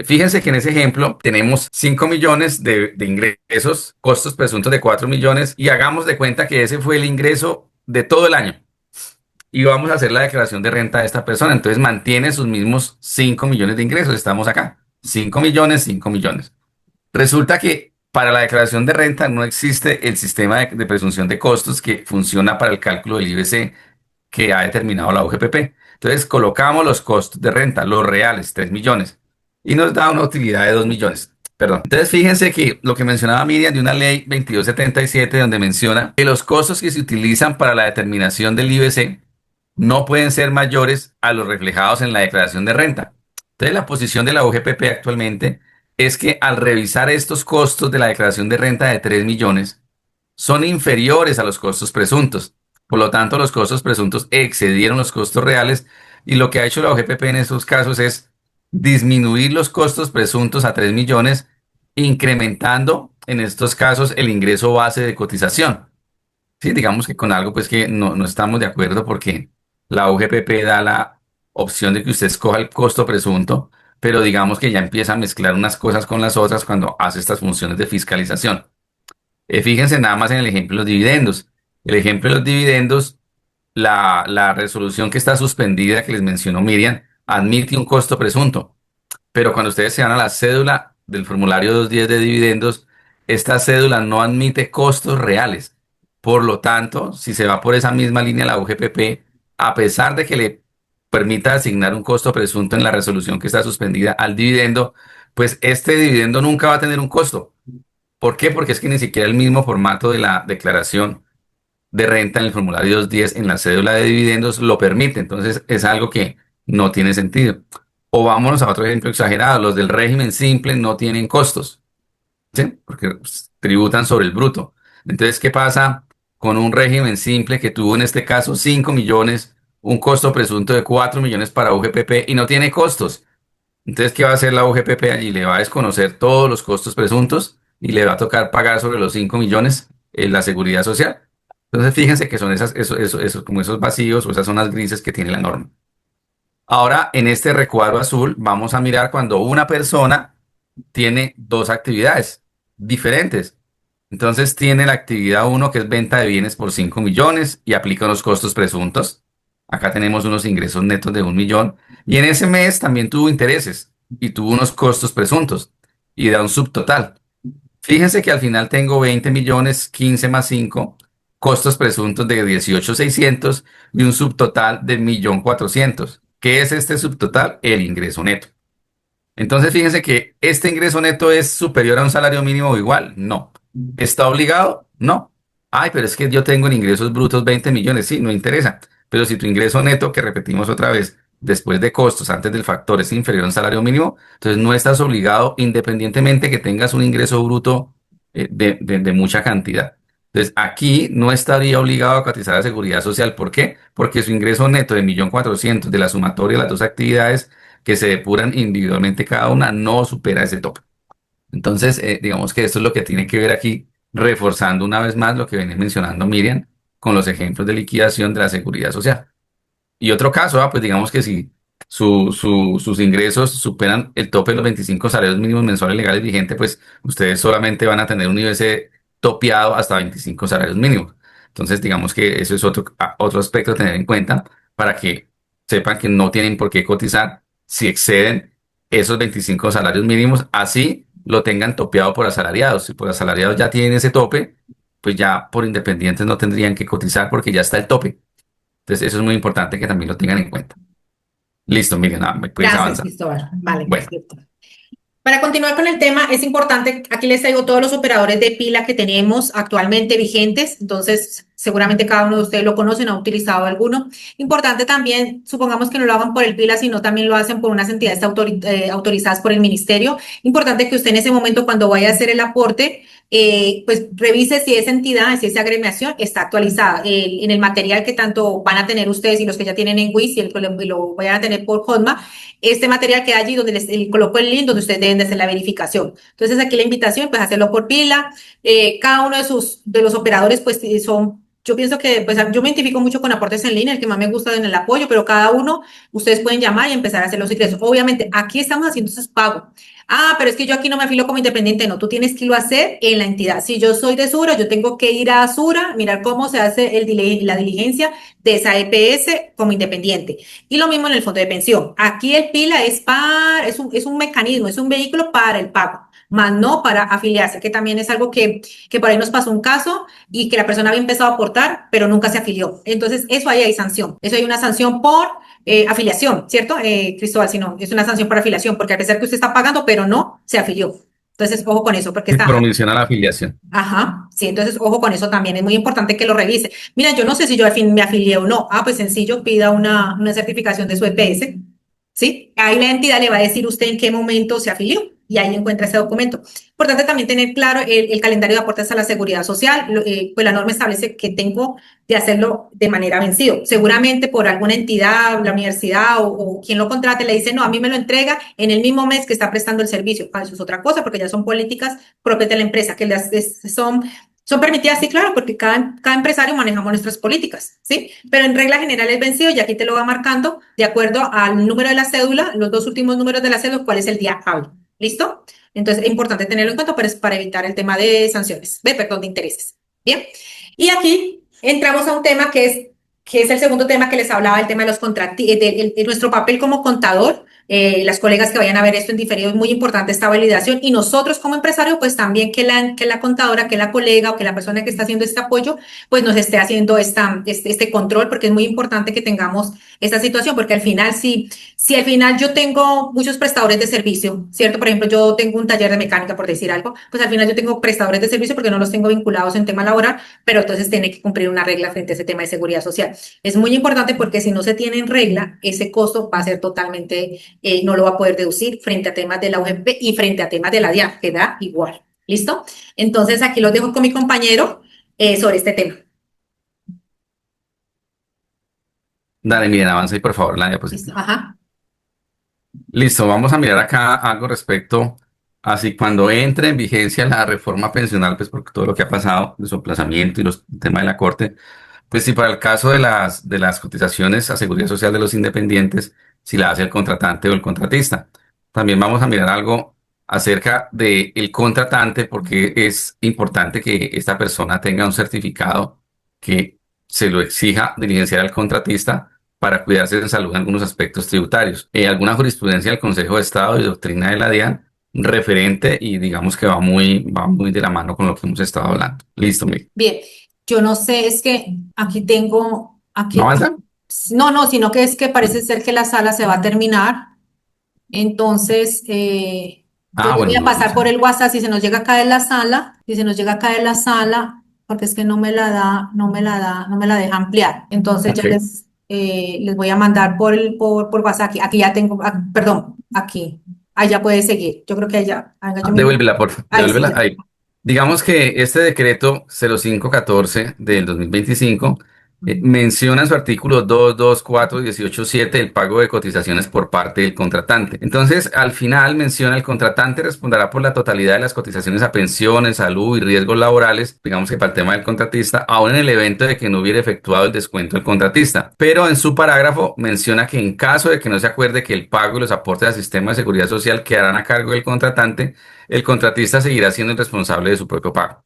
Fíjense que en ese ejemplo tenemos 5 millones de ingresos, costos presuntos de 4 millones y hagamos de cuenta que ese fue el ingreso de todo el año. Y vamos a hacer la declaración de renta de esta persona. Entonces mantiene sus mismos 5 millones de ingresos. Estamos acá. 5 millones, 5 millones. Resulta que para la declaración de renta no existe el sistema de presunción de costos que funciona para el cálculo del IBC que ha determinado la UGPP. Entonces colocamos los costos de renta, los reales, 3 millones, y nos da una utilidad de 2 millones. Perdón. Entonces fíjense que lo que mencionaba Miriam de una ley 2277 donde menciona que los costos que se utilizan para la determinación del IBC no pueden ser mayores a los reflejados en la declaración de renta. Entonces la posición de la UGPP actualmente es que al revisar estos costos de la declaración de renta de 3 millones, son inferiores a los costos presuntos. Por lo tanto, los costos presuntos excedieron los costos reales y lo que ha hecho la OGPP en estos casos es disminuir los costos presuntos a 3 millones, incrementando en estos casos el ingreso base de cotización. Sí, digamos que con algo pues que no estamos de acuerdo porque la UGPP da la opción de que usted escoja el costo presunto, pero digamos que ya empieza a mezclar unas cosas con las otras cuando hace estas funciones de fiscalización. Fíjense nada más en el ejemplo de los dividendos. El ejemplo de los dividendos, la resolución que está suspendida que les mencionó Miriam, admite un costo presunto. Pero cuando ustedes se van a la cédula del formulario 210 de dividendos, esta cédula no admite costos reales. Por lo tanto, si se va por esa misma línea la UGPP, a pesar de que le permita asignar un costo presunto en la resolución que está suspendida al dividendo, pues este dividendo nunca va a tener un costo. ¿Por qué? Porque es que ni siquiera el mismo formato de la declaración de renta en el formulario 210 en la cédula de dividendos lo permite. Entonces es algo que no tiene sentido. O vámonos a otro ejemplo exagerado. Los del régimen simple no tienen costos, ¿sí? Porque pues, tributan sobre el bruto. Entonces, ¿qué pasa con un régimen simple que tuvo en este caso 5 millones, un costo presunto de 4 millones para UGPP y no tiene costos? Entonces, ¿qué va a hacer la UGPP allí? Le va a desconocer todos los costos presuntos y le va a tocar pagar sobre los 5 millones en la seguridad social. Entonces, fíjense que son como esos vacíos o esas zonas grises que tiene la norma. Ahora, en este recuadro azul, vamos a mirar cuando una persona tiene dos actividades diferentes. Entonces, tiene la actividad uno que es venta de bienes por 5 millones y aplica los costos presuntos. Acá tenemos unos ingresos netos de 1 millón. Y en ese mes también tuvo intereses y tuvo unos costos presuntos y da un subtotal. Fíjense que al final tengo 20 millones, 15 más 5. costos presuntos de 18.600.000 y un subtotal de 1.400.000. ¿Qué es este subtotal? El ingreso neto. Entonces, fíjense que este ingreso neto es superior a un salario mínimo o igual. No. ¿Está obligado? No. Ay, pero es que yo tengo en ingresos brutos 20 millones. Sí, no interesa. Pero si tu ingreso neto, que repetimos otra vez, después de costos, antes del factor, es inferior a un salario mínimo, entonces no estás obligado independientemente que tengas un ingreso bruto de mucha cantidad. Entonces, aquí no estaría obligado a cotizar a Seguridad Social. ¿Por qué? Porque su ingreso neto de 1.400.000 de la sumatoria de las dos actividades que se depuran individualmente cada una no supera ese tope. Entonces, digamos que esto es lo que tiene que ver aquí, reforzando una vez más lo que venía mencionando Miriam con los ejemplos de liquidación de la seguridad social. Y otro caso, pues digamos que si sus ingresos superan el tope de los 25 salarios mínimos mensuales legales vigentes, pues ustedes solamente van a tener un IBC topeado hasta 25 salarios mínimos. Entonces, digamos que eso es otro aspecto a tener en cuenta para que sepan que no tienen por qué cotizar si exceden esos 25 salarios mínimos, así lo tengan topeado por asalariados. Si por asalariados ya tienen ese tope, pues ya por independientes no tendrían que cotizar porque ya está el tope. Entonces, eso es muy importante que también lo tengan en cuenta. Listo, miren, me puedes Gracias, avanzar. Cristóbal. Vale, Bueno, perfecto. Para continuar con el tema, es importante, aquí les traigo todos los operadores de pila que tenemos actualmente vigentes, entonces seguramente cada uno de ustedes lo conocen, ha utilizado alguno. Importante también, supongamos que no lo hagan por el pila, sino también lo hacen por unas entidades autorizadas por el ministerio. Importante que usted en ese momento, cuando vaya a hacer el aporte, pues revise si esa entidad, si esa agremiación está actualizada. En el material que tanto van a tener ustedes y los que ya tienen en WIS y el que lo vayan a tener por HOTMA, este material queda allí donde les coloco el link donde ustedes deben de hacer la verificación. Entonces aquí la invitación, pues hacerlo por pila. Cada uno de los operadores, pues son, yo pienso que, pues yo me identifico mucho con aportes en línea, el que más me gusta en el apoyo, pero cada uno, ustedes pueden llamar y empezar a hacer los ingresos. Obviamente, aquí estamos haciendo esos pagos. Ah, pero es que yo aquí no me afilio como independiente. No, tú tienes que irlo a hacer en la entidad. Si yo soy de Sura, yo tengo que ir a Sura, mirar cómo se hace la diligencia de esa EPS como independiente. Y lo mismo en el fondo de pensión. Aquí el PILA es un mecanismo, es un vehículo para el pago, más no para afiliarse, que también es algo que por ahí nos pasó un caso y que la persona había empezado a aportar, pero nunca se afilió. Entonces, eso ahí hay sanción. Eso hay una sanción por afiliación, ¿cierto, Cristóbal? Si no, es una sanción por afiliación, porque a pesar que usted está pagando, pero no se afilió. Entonces, ojo con eso, porque y está. promociona la afiliación. Ajá, sí, entonces ojo con eso también, es muy importante que lo revise. Mira, yo no sé si yo al fin me afilié o no. Ah, pues sencillo, pida una certificación de su EPS, ¿sí? Ahí la entidad le va a decir usted en qué momento se afilió y ahí encuentra ese documento. Importante también tener claro el calendario de aportes a la seguridad social. Pues la norma establece que tengo de hacerlo de manera vencido. Seguramente por alguna entidad, la universidad o quien lo contrate le dice, no, a mí me lo entrega en el mismo mes que está prestando el servicio. Ah, eso es otra cosa porque ya son políticas propias de la empresa que son permitidas, sí, claro, porque cada empresario manejamos nuestras políticas, ¿sí? Pero en regla general es vencido y aquí te lo va marcando de acuerdo al número de la cédula, los dos últimos números de la cédula, cuál es el día hábil. ¿Listo? Entonces es importante tenerlo en cuenta para evitar el tema de sanciones, perdón, de intereses. Bien. Y aquí entramos a un tema que es el segundo tema que les hablaba, el tema de los contratistas, de nuestro papel como contador. Las colegas que vayan a ver esto en diferido, es muy importante esta validación y nosotros como empresario, pues también que la contadora, que la colega o que la persona que está haciendo este apoyo, pues nos esté haciendo este control, porque es muy importante que tengamos esta situación, porque al final, si al final yo tengo muchos prestadores de servicio, ¿cierto? Por ejemplo, yo tengo un taller de mecánica, por decir algo, pues al final yo tengo prestadores de servicio porque no los tengo vinculados en tema laboral, pero entonces tiene que cumplir una regla frente a ese tema de seguridad social. Es muy importante porque si no se tiene en regla, ese costo va a ser totalmente no lo va a poder deducir frente a temas de la UGP y frente a temas de la DIAN, que da igual. ¿Listo? Entonces, aquí los dejo con mi compañero sobre este tema. Dale, miren, avanza ahí por favor la ¿Listo? diapositiva. Ajá. Listo, vamos a mirar acá algo respecto a si cuando entre en vigencia la reforma pensional, pues por todo lo que ha pasado de su aplazamiento y los temas de la Corte, pues si para el caso de las cotizaciones a seguridad social de los independientes, si la hace el contratante o el contratista. También vamos a mirar algo acerca del contratante, porque es importante que esta persona tenga un certificado que se lo exija diligenciar al contratista para cuidarse de salud en algunos aspectos tributarios. Alguna jurisprudencia del Consejo de Estado y doctrina de la DIAN referente y digamos que va muy de la mano con lo que hemos estado hablando. Listo, Miguel. Bien. Yo no sé, es que aquí tengo, ¿No aquí, avanza? no, no, sino que es que parece ser que la sala se va a terminar. Entonces, yo Ah, le bueno, voy a no, no pasar sé. por el WhatsApp si se nos llega a caer la sala, si se nos llega a caer la sala, porque es que no me la da, no me la da, no me la deja ampliar. Entonces ya Ok. les voy a mandar por WhatsApp. Aquí ya tengo, perdón, aquí. Allá puede seguir. Yo creo que allá, Ah, yo miro. devuélvela, por favor. Ahí sí, Devuélvela ya. ahí. Digamos que este decreto 0514 del 2025 menciona en su artículo 2, 2, 4, 18, 7 el pago de cotizaciones por parte del contratante. Entonces, al final menciona el contratante responderá por la totalidad de las cotizaciones a pensiones, salud y riesgos laborales, digamos que para el tema del contratista, aún en el evento de que no hubiera efectuado el descuento del contratista. Pero en su parágrafo menciona que en caso de que no se acuerde que el pago y los aportes al sistema de seguridad social quedarán a cargo del contratante, el contratista seguirá siendo el responsable de su propio pago.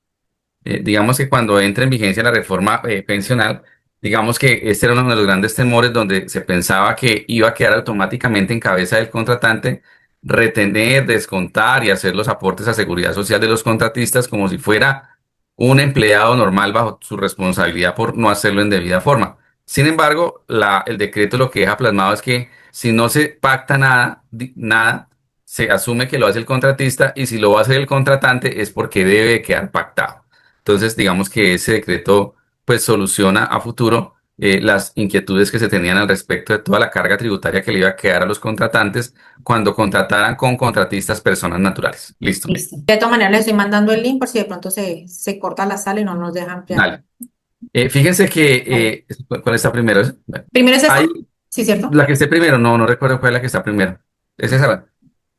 Digamos que cuando entra en vigencia la reforma pensional, digamos que este era uno de los grandes temores donde se pensaba que iba a quedar automáticamente en cabeza del contratante retener, descontar y hacer los aportes a seguridad social de los contratistas como si fuera un empleado normal bajo su responsabilidad por no hacerlo en debida forma. Sin embargo, el decreto lo que deja plasmado es que si no se pacta nada, nada, se asume que lo hace el contratista y si lo va a hacer el contratante es porque debe quedar pactado. Entonces, digamos que ese decreto pues soluciona a futuro las inquietudes que se tenían al respecto de toda la carga tributaria que le iba a quedar a los contratantes cuando contrataran con contratistas personas naturales. Listo, mire. Listo. De todas maneras, les estoy mandando el link por si de pronto se corta la sala y no nos deja ampliar. Dale. Fíjense que, Vale. ¿cuál está primero? Bueno, ¿Primero es esta? hay Sí, ¿cierto? la que esté primero, no, no recuerdo cuál es la que está primero. Es esa.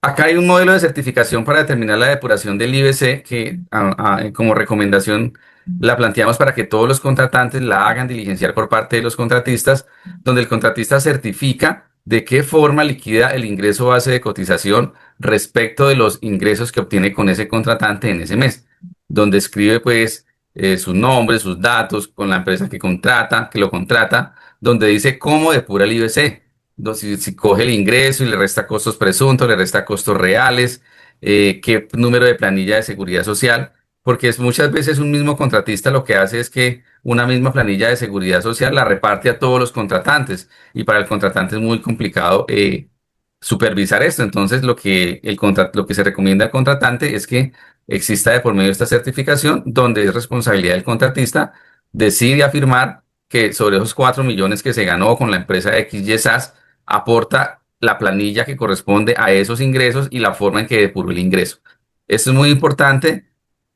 Acá hay un modelo de certificación para determinar la depuración del IBC que como recomendación la planteamos para que todos los contratantes la hagan diligenciar por parte de los contratistas, donde el contratista certifica de qué forma liquida el ingreso base de cotización respecto de los ingresos que obtiene con ese contratante en ese mes, donde escribe pues su nombre, sus datos con la empresa que contrata, que lo contrata, donde dice cómo depura el IBC si coge el ingreso y le resta costos presuntos, le resta costos reales, qué número de planilla de seguridad social, porque es muchas veces un mismo contratista lo que hace es que una misma planilla de seguridad social la reparte a todos los contratantes y para el contratante es muy complicado supervisar esto. Entonces, lo que se recomienda al contratante es que exista de por medio de esta certificación donde es responsabilidad del contratista decide afirmar que sobre esos 4 millones que se ganó con la empresa XY SAS, aporta la planilla que corresponde a esos ingresos y la forma en que depuró el ingreso. Esto es muy importante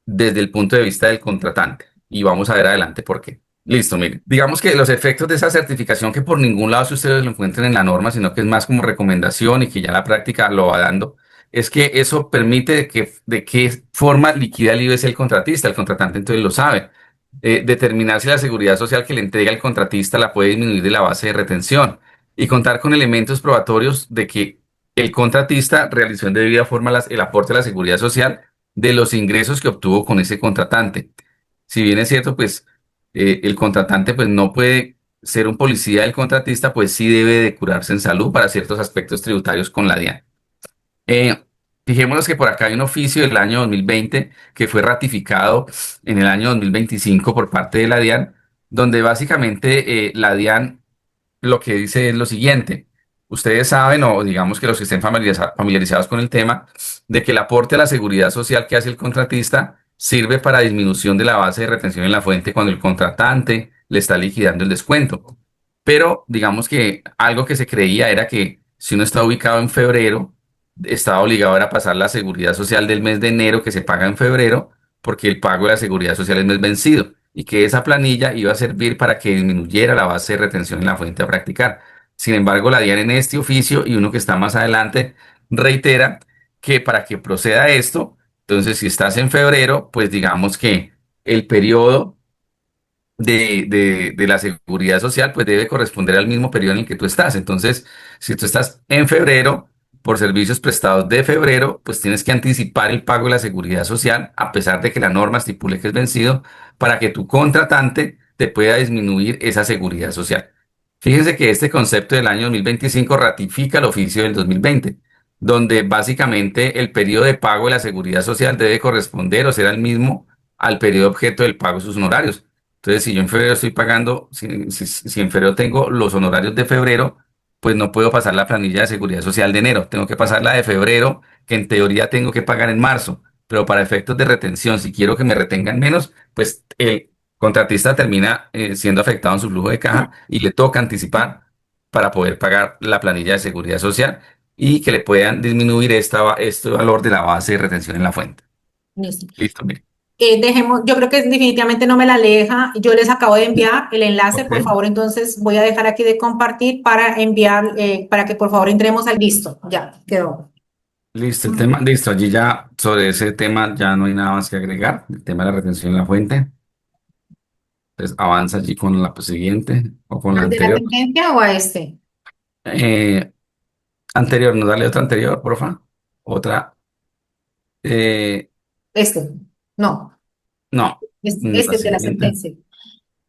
desde el punto de vista del contratante. Y vamos a ver adelante por qué. Listo, miren. Digamos que los efectos de esa certificación, que por ningún lado si ustedes lo encuentren en la norma, sino que es más como recomendación y que ya la práctica lo va dando, es que eso permite de qué forma liquida el IBS el contratista. El contratante entonces lo sabe. Determinar si la seguridad social que le entrega el contratista la puede disminuir de la base de retención y contar con elementos probatorios de que el contratista realizó en debida forma el aporte a la seguridad social de los ingresos que obtuvo con ese contratante. Si bien es cierto, pues el contratante pues no puede ser un policía del contratista, pues sí debe de curarse en salud para ciertos aspectos tributarios con la DIAN. Eh, Fijémonos que por acá hay un oficio del año 2020 que fue ratificado en el año 2025 por parte de la DIAN, donde básicamente la DIAN lo que dice es lo siguiente. Ustedes saben, o digamos que los que estén familiarizados con el tema, de que el aporte a la seguridad social que hace el contratista sirve para disminución de la base de retención en la fuente cuando el contratante le está liquidando el descuento. Pero digamos que algo que se creía era que si uno está ubicado en febrero, estaba obligado a pasar la seguridad social del mes de enero que se paga en febrero, porque el pago de la seguridad social es mes vencido, y que esa planilla iba a servir para que disminuyera la base de retención en la fuente a practicar. Sin embargo, la DIAN en este oficio y uno que está más adelante reitera que para que proceda esto, entonces si estás en febrero, pues digamos que el periodo de la seguridad social, pues debe corresponder al mismo periodo en el que tú estás. Entonces, si tú estás en febrero, por servicios prestados de febrero, pues tienes que anticipar el pago de la seguridad social, a pesar de que la norma estipule que es vencido, para que tu contratante te pueda disminuir esa seguridad social. Fíjense que este concepto del año 2025 ratifica el oficio del 2020, donde básicamente el periodo de pago de la seguridad social debe corresponder o ser el mismo al periodo objeto del pago de sus honorarios. Entonces, si yo en febrero estoy pagando, si en febrero tengo los honorarios de febrero, pues no puedo pasar la planilla de seguridad social de enero. Tengo que pasar la de febrero, que en teoría tengo que pagar en marzo. Pero para efectos de retención, si quiero que me retengan menos, pues el contratista termina siendo afectado en su flujo de caja y le toca anticipar para poder pagar la planilla de seguridad social y que le puedan disminuir este valor de la base de retención en la fuente. Listo. Listo, mire. Dejemos, yo creo que definitivamente no me la aleja. Yo les acabo de enviar el enlace, Ok. por favor, entonces voy a dejar aquí de compartir para enviar, para que por favor entremos al listo. Ya, quedó. Listo, el tema, listo, allí ya sobre ese tema ya no hay nada más que agregar, el tema de la retención en la fuente. Entonces avanza allí con la siguiente o con la ¿Al de la anterior. sentencia o a este? Eh, Anterior, ¿nos dale otra anterior, porfa? Otra, eh, Este. No, no, la este es de la siguiente. sentencia.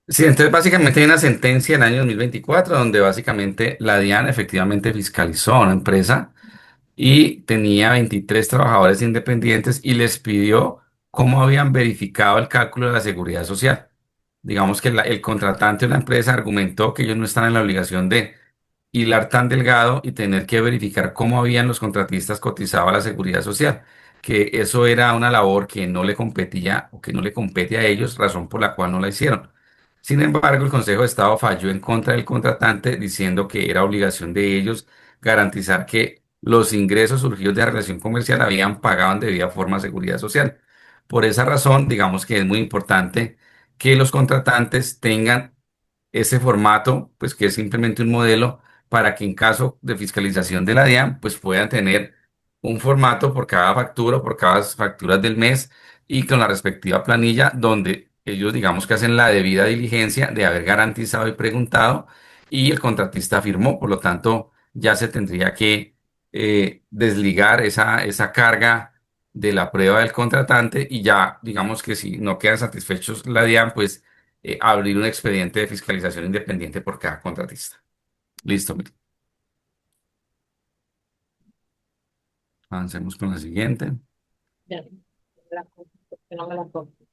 Sí, entonces básicamente hay una sentencia en el año 2024 donde básicamente la DIAN efectivamente fiscalizó a una empresa y tenía 23 trabajadores independientes y les pidió cómo habían verificado el cálculo de la seguridad social. Digamos que el contratante de la empresa argumentó que ellos no están en la obligación de hilar tan delgado y tener que verificar cómo habían los contratistas cotizado a la seguridad social, que eso era una labor que no le competía o que no le compete a ellos, razón por la cual no la hicieron. Sin embargo, el Consejo de Estado falló en contra del contratante diciendo que era obligación de ellos garantizar que los ingresos surgidos de la relación comercial habían pagado en debida forma seguridad social. Por esa razón, digamos que es muy importante que los contratantes tengan ese formato, pues que es simplemente un modelo para que en caso de fiscalización de la DIAN, pues puedan tener un formato por cada factura, por cada factura del mes y con la respectiva planilla donde ellos digamos que hacen la debida diligencia de haber garantizado y preguntado y el contratista firmó, por lo tanto ya se tendría que desligar esa carga de la prueba del contratante y ya digamos que si no quedan satisfechos la DIAN, pues abrir un expediente de fiscalización independiente por cada contratista. Listo, mire. Avancemos con la siguiente. Ya, no me la copio.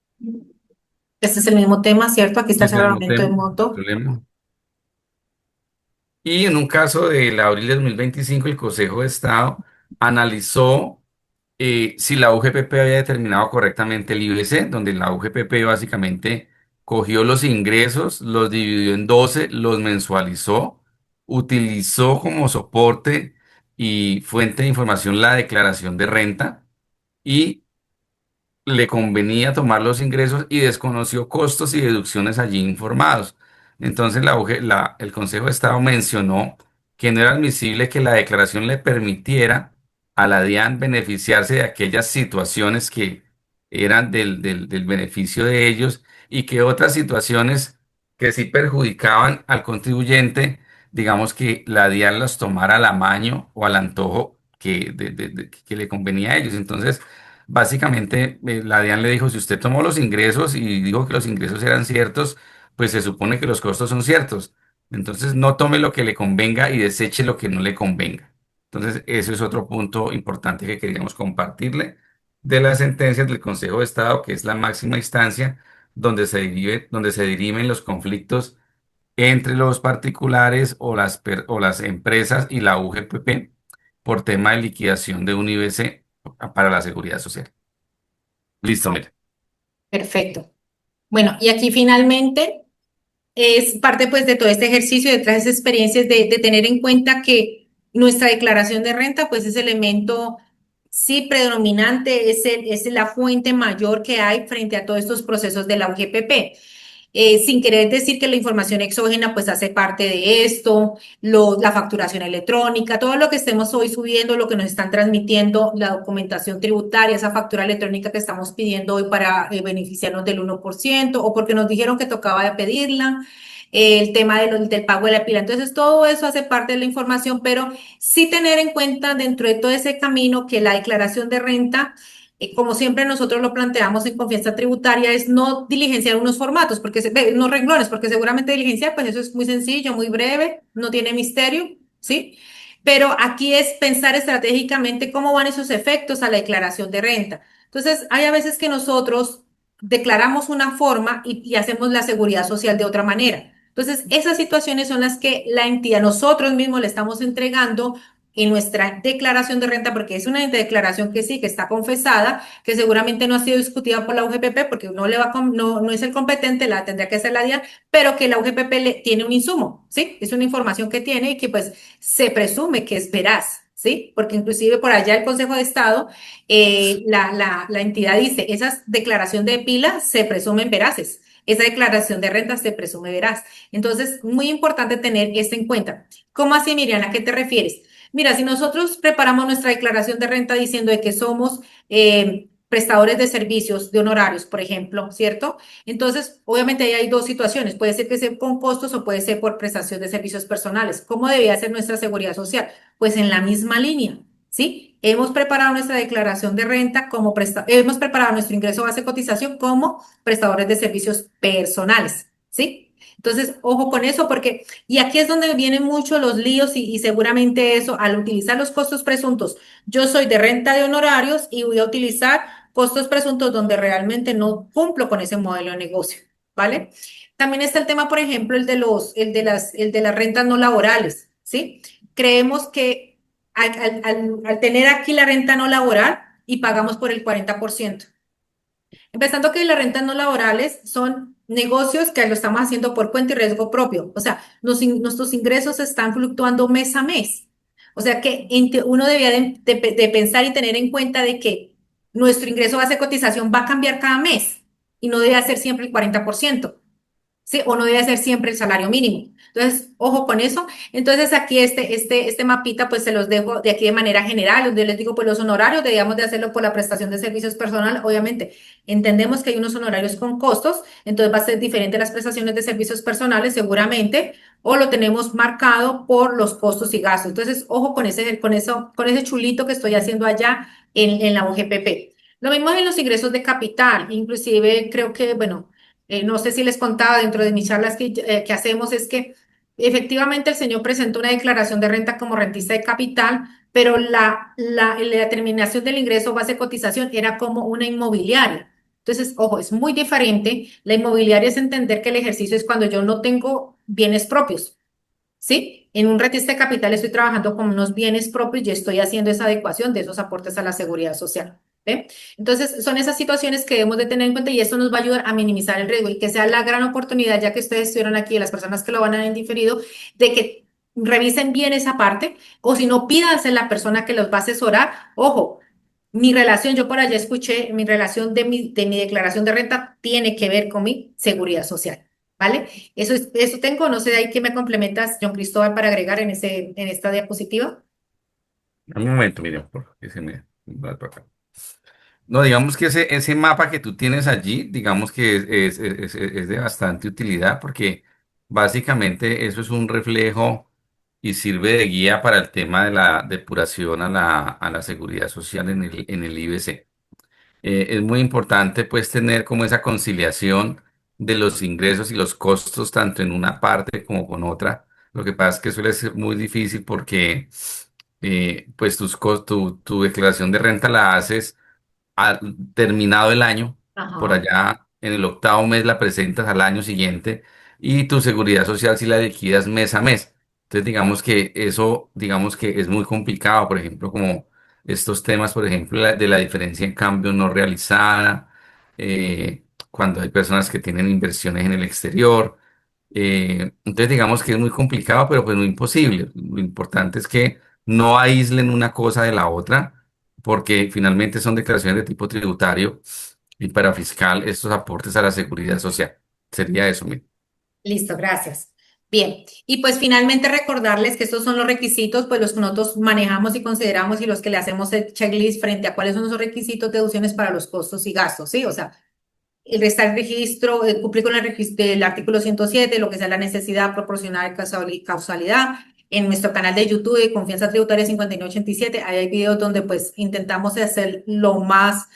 Este es el mismo tema, ¿cierto? Aquí está el Es el mismo salvamento de tema, no hay moto. problema. Y en un caso del abril de 2025, el Consejo de Estado analizó si la UGPP había determinado correctamente el IBC, donde la UGPP básicamente cogió los ingresos, los dividió en 12, los mensualizó, utilizó como soporte y fuente de información la declaración de renta y le convenía tomar los ingresos y desconoció costos y deducciones allí informados. Entonces el Consejo de Estado mencionó que no era admisible que la declaración le permitiera a la DIAN beneficiarse de aquellas situaciones que eran del beneficio de ellos y que otras situaciones que sí perjudicaban al contribuyente, digamos que la DIAN las tomara al amaño o al antojo que le convenía a ellos. Entonces, básicamente, la DIAN le dijo, si usted tomó los ingresos y dijo que los ingresos eran ciertos, pues se supone que los costos son ciertos. Entonces, no tome lo que le convenga y deseche lo que no le convenga. Entonces, eso es otro punto importante que queríamos compartirle de las sentencias del Consejo de Estado, que es la máxima instancia donde se dirimen los conflictos entre los particulares o las empresas y la UGPP por tema de liquidación de un IBC para la seguridad social. Listo, mire. Perfecto. Bueno, y aquí finalmente es parte pues de todo este ejercicio, de todas esas experiencias, de tener en cuenta que nuestra declaración de renta pues es elemento sí predominante, es la fuente mayor que hay frente a todos estos procesos de la UGPP. Sin querer decir que la información exógena pues hace parte de esto, la facturación electrónica, todo lo que estemos hoy subiendo, lo que nos están transmitiendo, la documentación tributaria, esa factura electrónica que estamos pidiendo hoy para beneficiarnos del 1% o porque nos dijeron que tocaba de pedirla, el tema del pago de la pila. Entonces, todo eso hace parte de la información, pero sí tener en cuenta dentro de todo ese camino que la declaración de renta como siempre nosotros lo planteamos en confianza tributaria, es no diligenciar unos formatos, porque no renglones, porque seguramente diligenciar, pues eso es muy sencillo, muy breve, no tiene misterio, ¿sí? Pero aquí es pensar estratégicamente cómo van esos efectos a la declaración de renta. Entonces, hay a veces que nosotros declaramos una forma y hacemos la seguridad social de otra manera. Entonces, esas situaciones son las que la entidad, nosotros mismos le estamos entregando en nuestra declaración de renta, porque es una declaración que sí, que está confesada, que seguramente no ha sido discutida por la UGPP, porque no le va no, no es el competente, la tendría que hacer la DIAN, pero que la UGPP le, tiene un insumo, ¿sí? Es una información que tiene y que pues se presume que es veraz, ¿sí? Porque inclusive por allá el Consejo de Estado la entidad dice, esa declaración de pila se presumen veraces, esa declaración de renta se presume veraz. Entonces, muy importante tener esto en cuenta. ¿Cómo así, Miriam? ¿A qué te refieres? Mira, si nosotros preparamos nuestra declaración de renta diciendo de que somos prestadores de servicios, de honorarios, por ejemplo, ¿cierto? Entonces, obviamente ahí hay dos situaciones. Puede ser que sea con costos o puede ser por prestación de servicios personales. ¿Cómo debía ser nuestra seguridad social? Pues en la misma línea. ¿Sí? Hemos preparado nuestra declaración de renta como hemos preparado nuestro ingreso base de cotización como prestadores de servicios personales, ¿sí? Entonces, ojo con eso, porque, y aquí es donde vienen mucho los líos y seguramente eso, al utilizar los costos presuntos, yo soy de renta de honorarios y voy a utilizar costos presuntos donde realmente no cumplo con ese modelo de negocio, ¿vale? También está el tema, por ejemplo, el de las rentas no laborales, ¿sí? Creemos que al tener aquí la renta no laboral y pagamos por el 40%. Empezando que las rentas no laborales son negocios que lo estamos haciendo por cuenta y riesgo propio. O sea, nuestros ingresos están fluctuando mes a mes. O sea que uno debía de pensar y tener en cuenta de que nuestro ingreso base de cotización va a cambiar cada mes y no debe ser siempre el 40%. ¿Sí? O no debe ser siempre el salario mínimo. Entonces, ojo con eso. Entonces, aquí este mapita, pues se los dejo de aquí de manera general, donde les digo, pues los honorarios debíamos de hacerlo por la prestación de servicios personal. Obviamente, entendemos que hay unos honorarios con costos, entonces va a ser diferente las prestaciones de servicios personales, seguramente, o lo tenemos marcado por los costos y gastos. Entonces, ojo con con ese chulito que estoy haciendo allá en la UGPP. Lo mismo en los ingresos de capital, inclusive creo que, bueno, no sé si les contaba dentro de mis charlas que hacemos, es que efectivamente el señor presentó una declaración de renta como rentista de capital, pero la determinación del ingreso base de cotización era como una inmobiliaria. Entonces, ojo, es muy diferente. La inmobiliaria es entender que el ejercicio es cuando yo no tengo bienes propios. ¿Sí? En un retiste de capital estoy trabajando con unos bienes propios y estoy haciendo esa adecuación de esos aportes a la seguridad social. ¿Ve? Entonces, son esas situaciones que debemos de tener en cuenta y esto nos va a ayudar a minimizar el riesgo y que sea la gran oportunidad, ya que ustedes estuvieron aquí, las personas que lo van a ver en diferido, de que revisen bien esa parte o si no, pídanse a la persona que los va a asesorar. Ojo, mi relación, yo por allá escuché, mi relación de mi declaración de renta tiene que ver con mi seguridad social. ¿Vale? Eso tengo, no sé de ahí qué me complementas, John Cristóbal, para agregar en esta diapositiva. Un momento, Miriam, porque se me va para acá. No, digamos que ese mapa que tú tienes allí, digamos que es de bastante utilidad porque básicamente eso es un reflejo y sirve de guía para el tema de la depuración a la seguridad social en el IBC. Es muy importante pues tener como esa conciliación de los ingresos y los costos tanto en una parte como con otra. Lo que pasa es que suele ser muy difícil porque pues tu declaración de renta la haces terminado el año, por Ajá. allá en el octavo mes la presentas al año siguiente y tu seguridad social si la liquidas mes a mes. Entonces digamos que eso, digamos que es muy complicado, por ejemplo, como estos temas, por ejemplo, de la diferencia en cambio no realizada, cuando hay personas que tienen inversiones en el exterior. Entonces digamos que es muy complicado, pero pues no imposible. Lo importante es que no aíslen una cosa de la otra porque finalmente son declaraciones de tipo tributario y para fiscal estos aportes a la seguridad social. Sería eso, mi. Listo, gracias. Bien, y pues finalmente recordarles que estos son los requisitos, pues los que nosotros manejamos y consideramos y los que le hacemos el checklist frente a cuáles son esos requisitos, deducciones para los costos y gastos, ¿sí? O sea, el restar registro, cumplir con el registro del artículo 107, lo que sea la necesidad proporcional de causalidad. En nuestro canal de YouTube de Confianza Tributaria 5987, ahí hay videos donde pues intentamos hacer lo más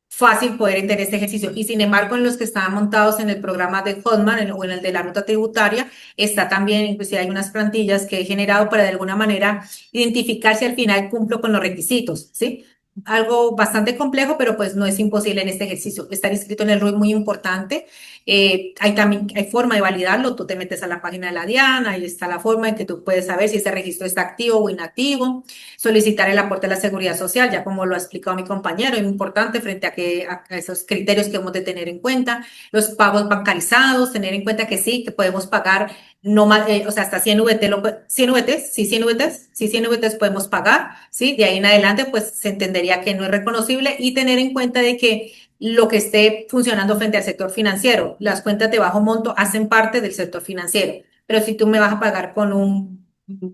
fácil poder entender este ejercicio. Y sin embargo, en los que están montados en el programa de Hotmart o en el de la ruta tributaria, está también, inclusive hay unas plantillas que he generado para de alguna manera identificar si al final cumplo con los requisitos, ¿sí? algo bastante complejo, pero pues no es imposible en este ejercicio. Estar inscrito en el RUI es muy importante. Hay también, hay forma de validarlo. Tú te metes a la página de la DIAN, ahí está la forma en que tú puedes saber si ese registro está activo o inactivo. Solicitar el aporte a la seguridad social, ya como lo ha explicado mi compañero, es muy importante frente a esos criterios que hemos de tener en cuenta. Los pagos bancarizados, tener en cuenta que sí, que podemos pagar no más, o sea, hasta 100 VT, 100 VTs, sí, 100 VTs, sí, 100 VTs podemos pagar, sí, de ahí en adelante, pues se entendería que no es reconocible y tener en cuenta de que lo que esté funcionando frente al sector financiero, las cuentas de bajo monto hacen parte del sector financiero, pero si tú me vas a pagar con un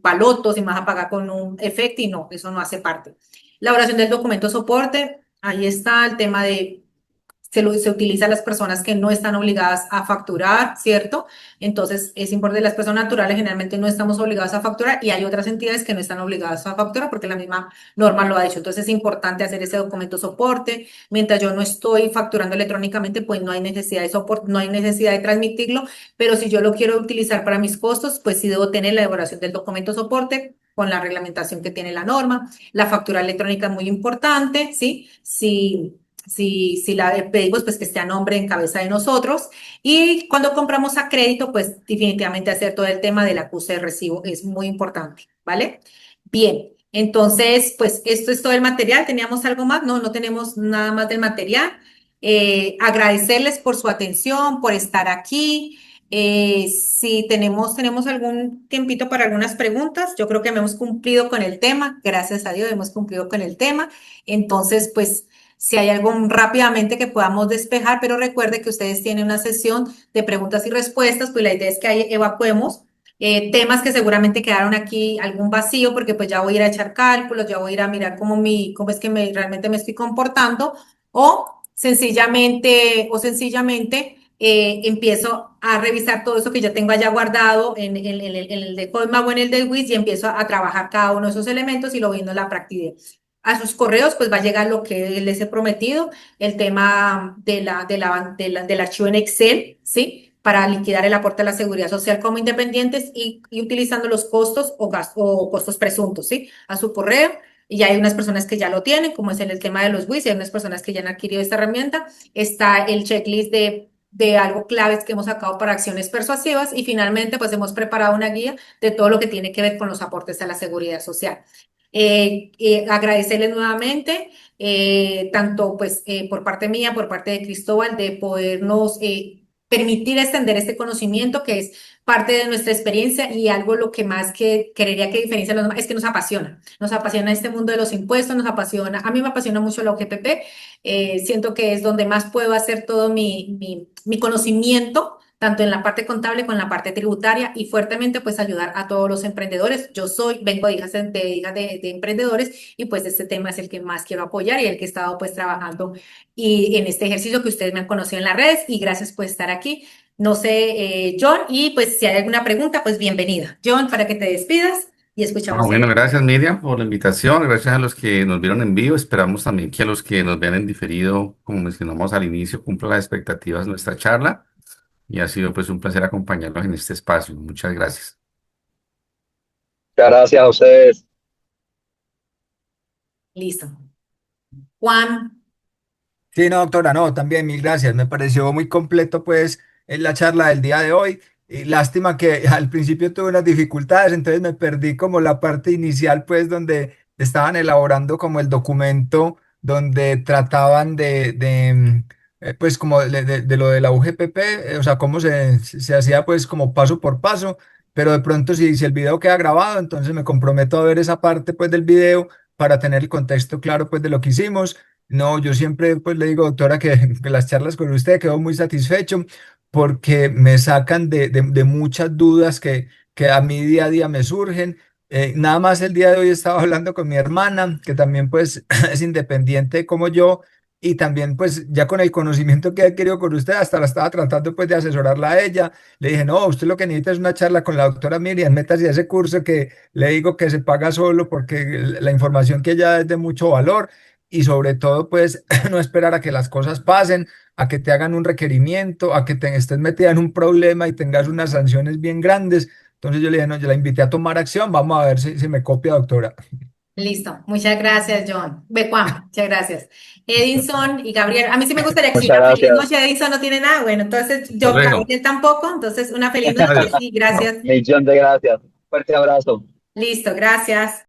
paloto, si me vas a pagar con un efecto, y no, eso no hace parte. La oración del documento soporte, ahí está el tema de se utiliza a las personas que no están obligadas a facturar, ¿cierto? Entonces, es importante, las personas naturales generalmente no estamos obligadas a facturar y hay otras entidades que no están obligadas a facturar porque la misma norma lo ha dicho. Entonces, es importante hacer ese documento soporte. Mientras yo no estoy facturando electrónicamente, pues no hay necesidad de soporte, no hay necesidad de transmitirlo, pero si yo lo quiero utilizar para mis costos, pues sí debo tener la elaboración del documento soporte con la reglamentación que tiene la norma. La factura electrónica es muy importante, ¿sí? Si la pedimos, pues que esté a nombre en cabeza de nosotros. Y cuando compramos a crédito, pues definitivamente hacer todo el tema del acuse de recibo es muy importante, ¿vale? Bien, entonces, pues esto es todo el material. ¿Teníamos algo más? No, no tenemos nada más del material. Agradecerles por su atención, por estar aquí. Si tenemos algún tiempito para algunas preguntas, yo creo que hemos cumplido con el tema. Gracias a Dios, hemos cumplido con el tema. Entonces, pues si hay algo rápidamente que podamos despejar, pero recuerde que ustedes tienen una sesión de preguntas y respuestas, pues la idea es que ahí evacuemos temas que seguramente quedaron aquí algún vacío, porque pues ya voy a ir a echar cálculos, ya voy a ir a mirar cómo es que realmente me estoy comportando, o sencillamente empiezo a revisar todo eso que ya tengo allá guardado en el de Codema o en el del WIS y empiezo a trabajar cada uno de esos elementos y lo viendo en la práctica. A sus correos, pues va a llegar lo que les he prometido, el tema del archivo en Excel, ¿sí? Para liquidar el aporte a la seguridad social como independientes y utilizando los costos o costos presuntos, ¿sí? A su correo. Y ya hay unas personas que ya lo tienen, como es en el tema de los WIS, y hay unas personas que ya han adquirido esta herramienta. Está el checklist de algo claves que hemos sacado para acciones persuasivas y finalmente pues hemos preparado una guía de todo lo que tiene que ver con los aportes a la seguridad social. Agradecerles nuevamente, tanto pues por parte mía, por parte de Cristóbal, de podernos permitir extender este conocimiento que es parte de nuestra experiencia y algo lo que más que creería que diferencia a los demás es que nos apasiona este mundo de los impuestos, nos apasiona, a mí me apasiona mucho la OGPP, siento que es donde más puedo hacer todo mi conocimiento tanto en la parte contable como en la parte tributaria y fuertemente pues ayudar a todos los emprendedores. Vengo de hijas de emprendedores y pues este tema es el que más quiero apoyar y el que he estado pues trabajando y en este ejercicio que ustedes me han conocido en las redes y gracias por estar aquí. No sé, John, y pues si hay alguna pregunta, pues bienvenida. John, para que te despidas y escuchamos Bueno, el... gracias Miriam por la invitación, gracias a los que nos vieron en vivo, esperamos también que a los que nos vean en diferido, como mencionamos al inicio, cumpla las expectativas de nuestra charla y ha sido pues un placer acompañarlos en este espacio. Muchas gracias. Muchas gracias a ustedes. Listo. Juan. Sí, no, doctora, no, también mil gracias. Me pareció muy completo, pues, en la charla del día de hoy. Y lástima que al principio tuve unas dificultades, entonces me perdí como la parte inicial, pues, donde estaban elaborando como el documento, donde trataban pues, como de lo de la UGPP, o sea, cómo se hacía, pues, como paso por paso. Pero de pronto, si el video queda grabado, entonces me comprometo a ver esa parte, pues, del video para tener el contexto claro, pues, de lo que hicimos. No, yo siempre pues le digo, doctora, que las charlas con usted quedo muy satisfecho porque me sacan de muchas dudas que a mí día a día me surgen. Nada más el día de hoy estaba hablando con mi hermana, que también pues es independiente como yo, y también pues ya con el conocimiento que he adquirido con usted, hasta la estaba tratando pues de asesorarla a ella. Le dije, no, usted lo que necesita es una charla con la doctora Miriam, métase a ese curso que le digo que se paga solo porque la información que ella es de mucho valor y sobre todo, pues, no esperar a que las cosas pasen, a que te hagan un requerimiento, a que te estés metida en un problema y tengas unas sanciones bien grandes. Entonces yo le dije, no, yo la invité a tomar acción, vamos a ver si me copia, doctora. Listo, muchas gracias, John. Juan, muchas gracias. Edinson y Gabriel, a mí sí me gustaría que si Muchas una feliz gracias. noche, Edinson no tiene nada, bueno, entonces Hasta yo, luego. Gabriel tampoco, entonces una feliz noche Adiós. y gracias. Millón de gracias. Fuerte abrazo. Listo, gracias.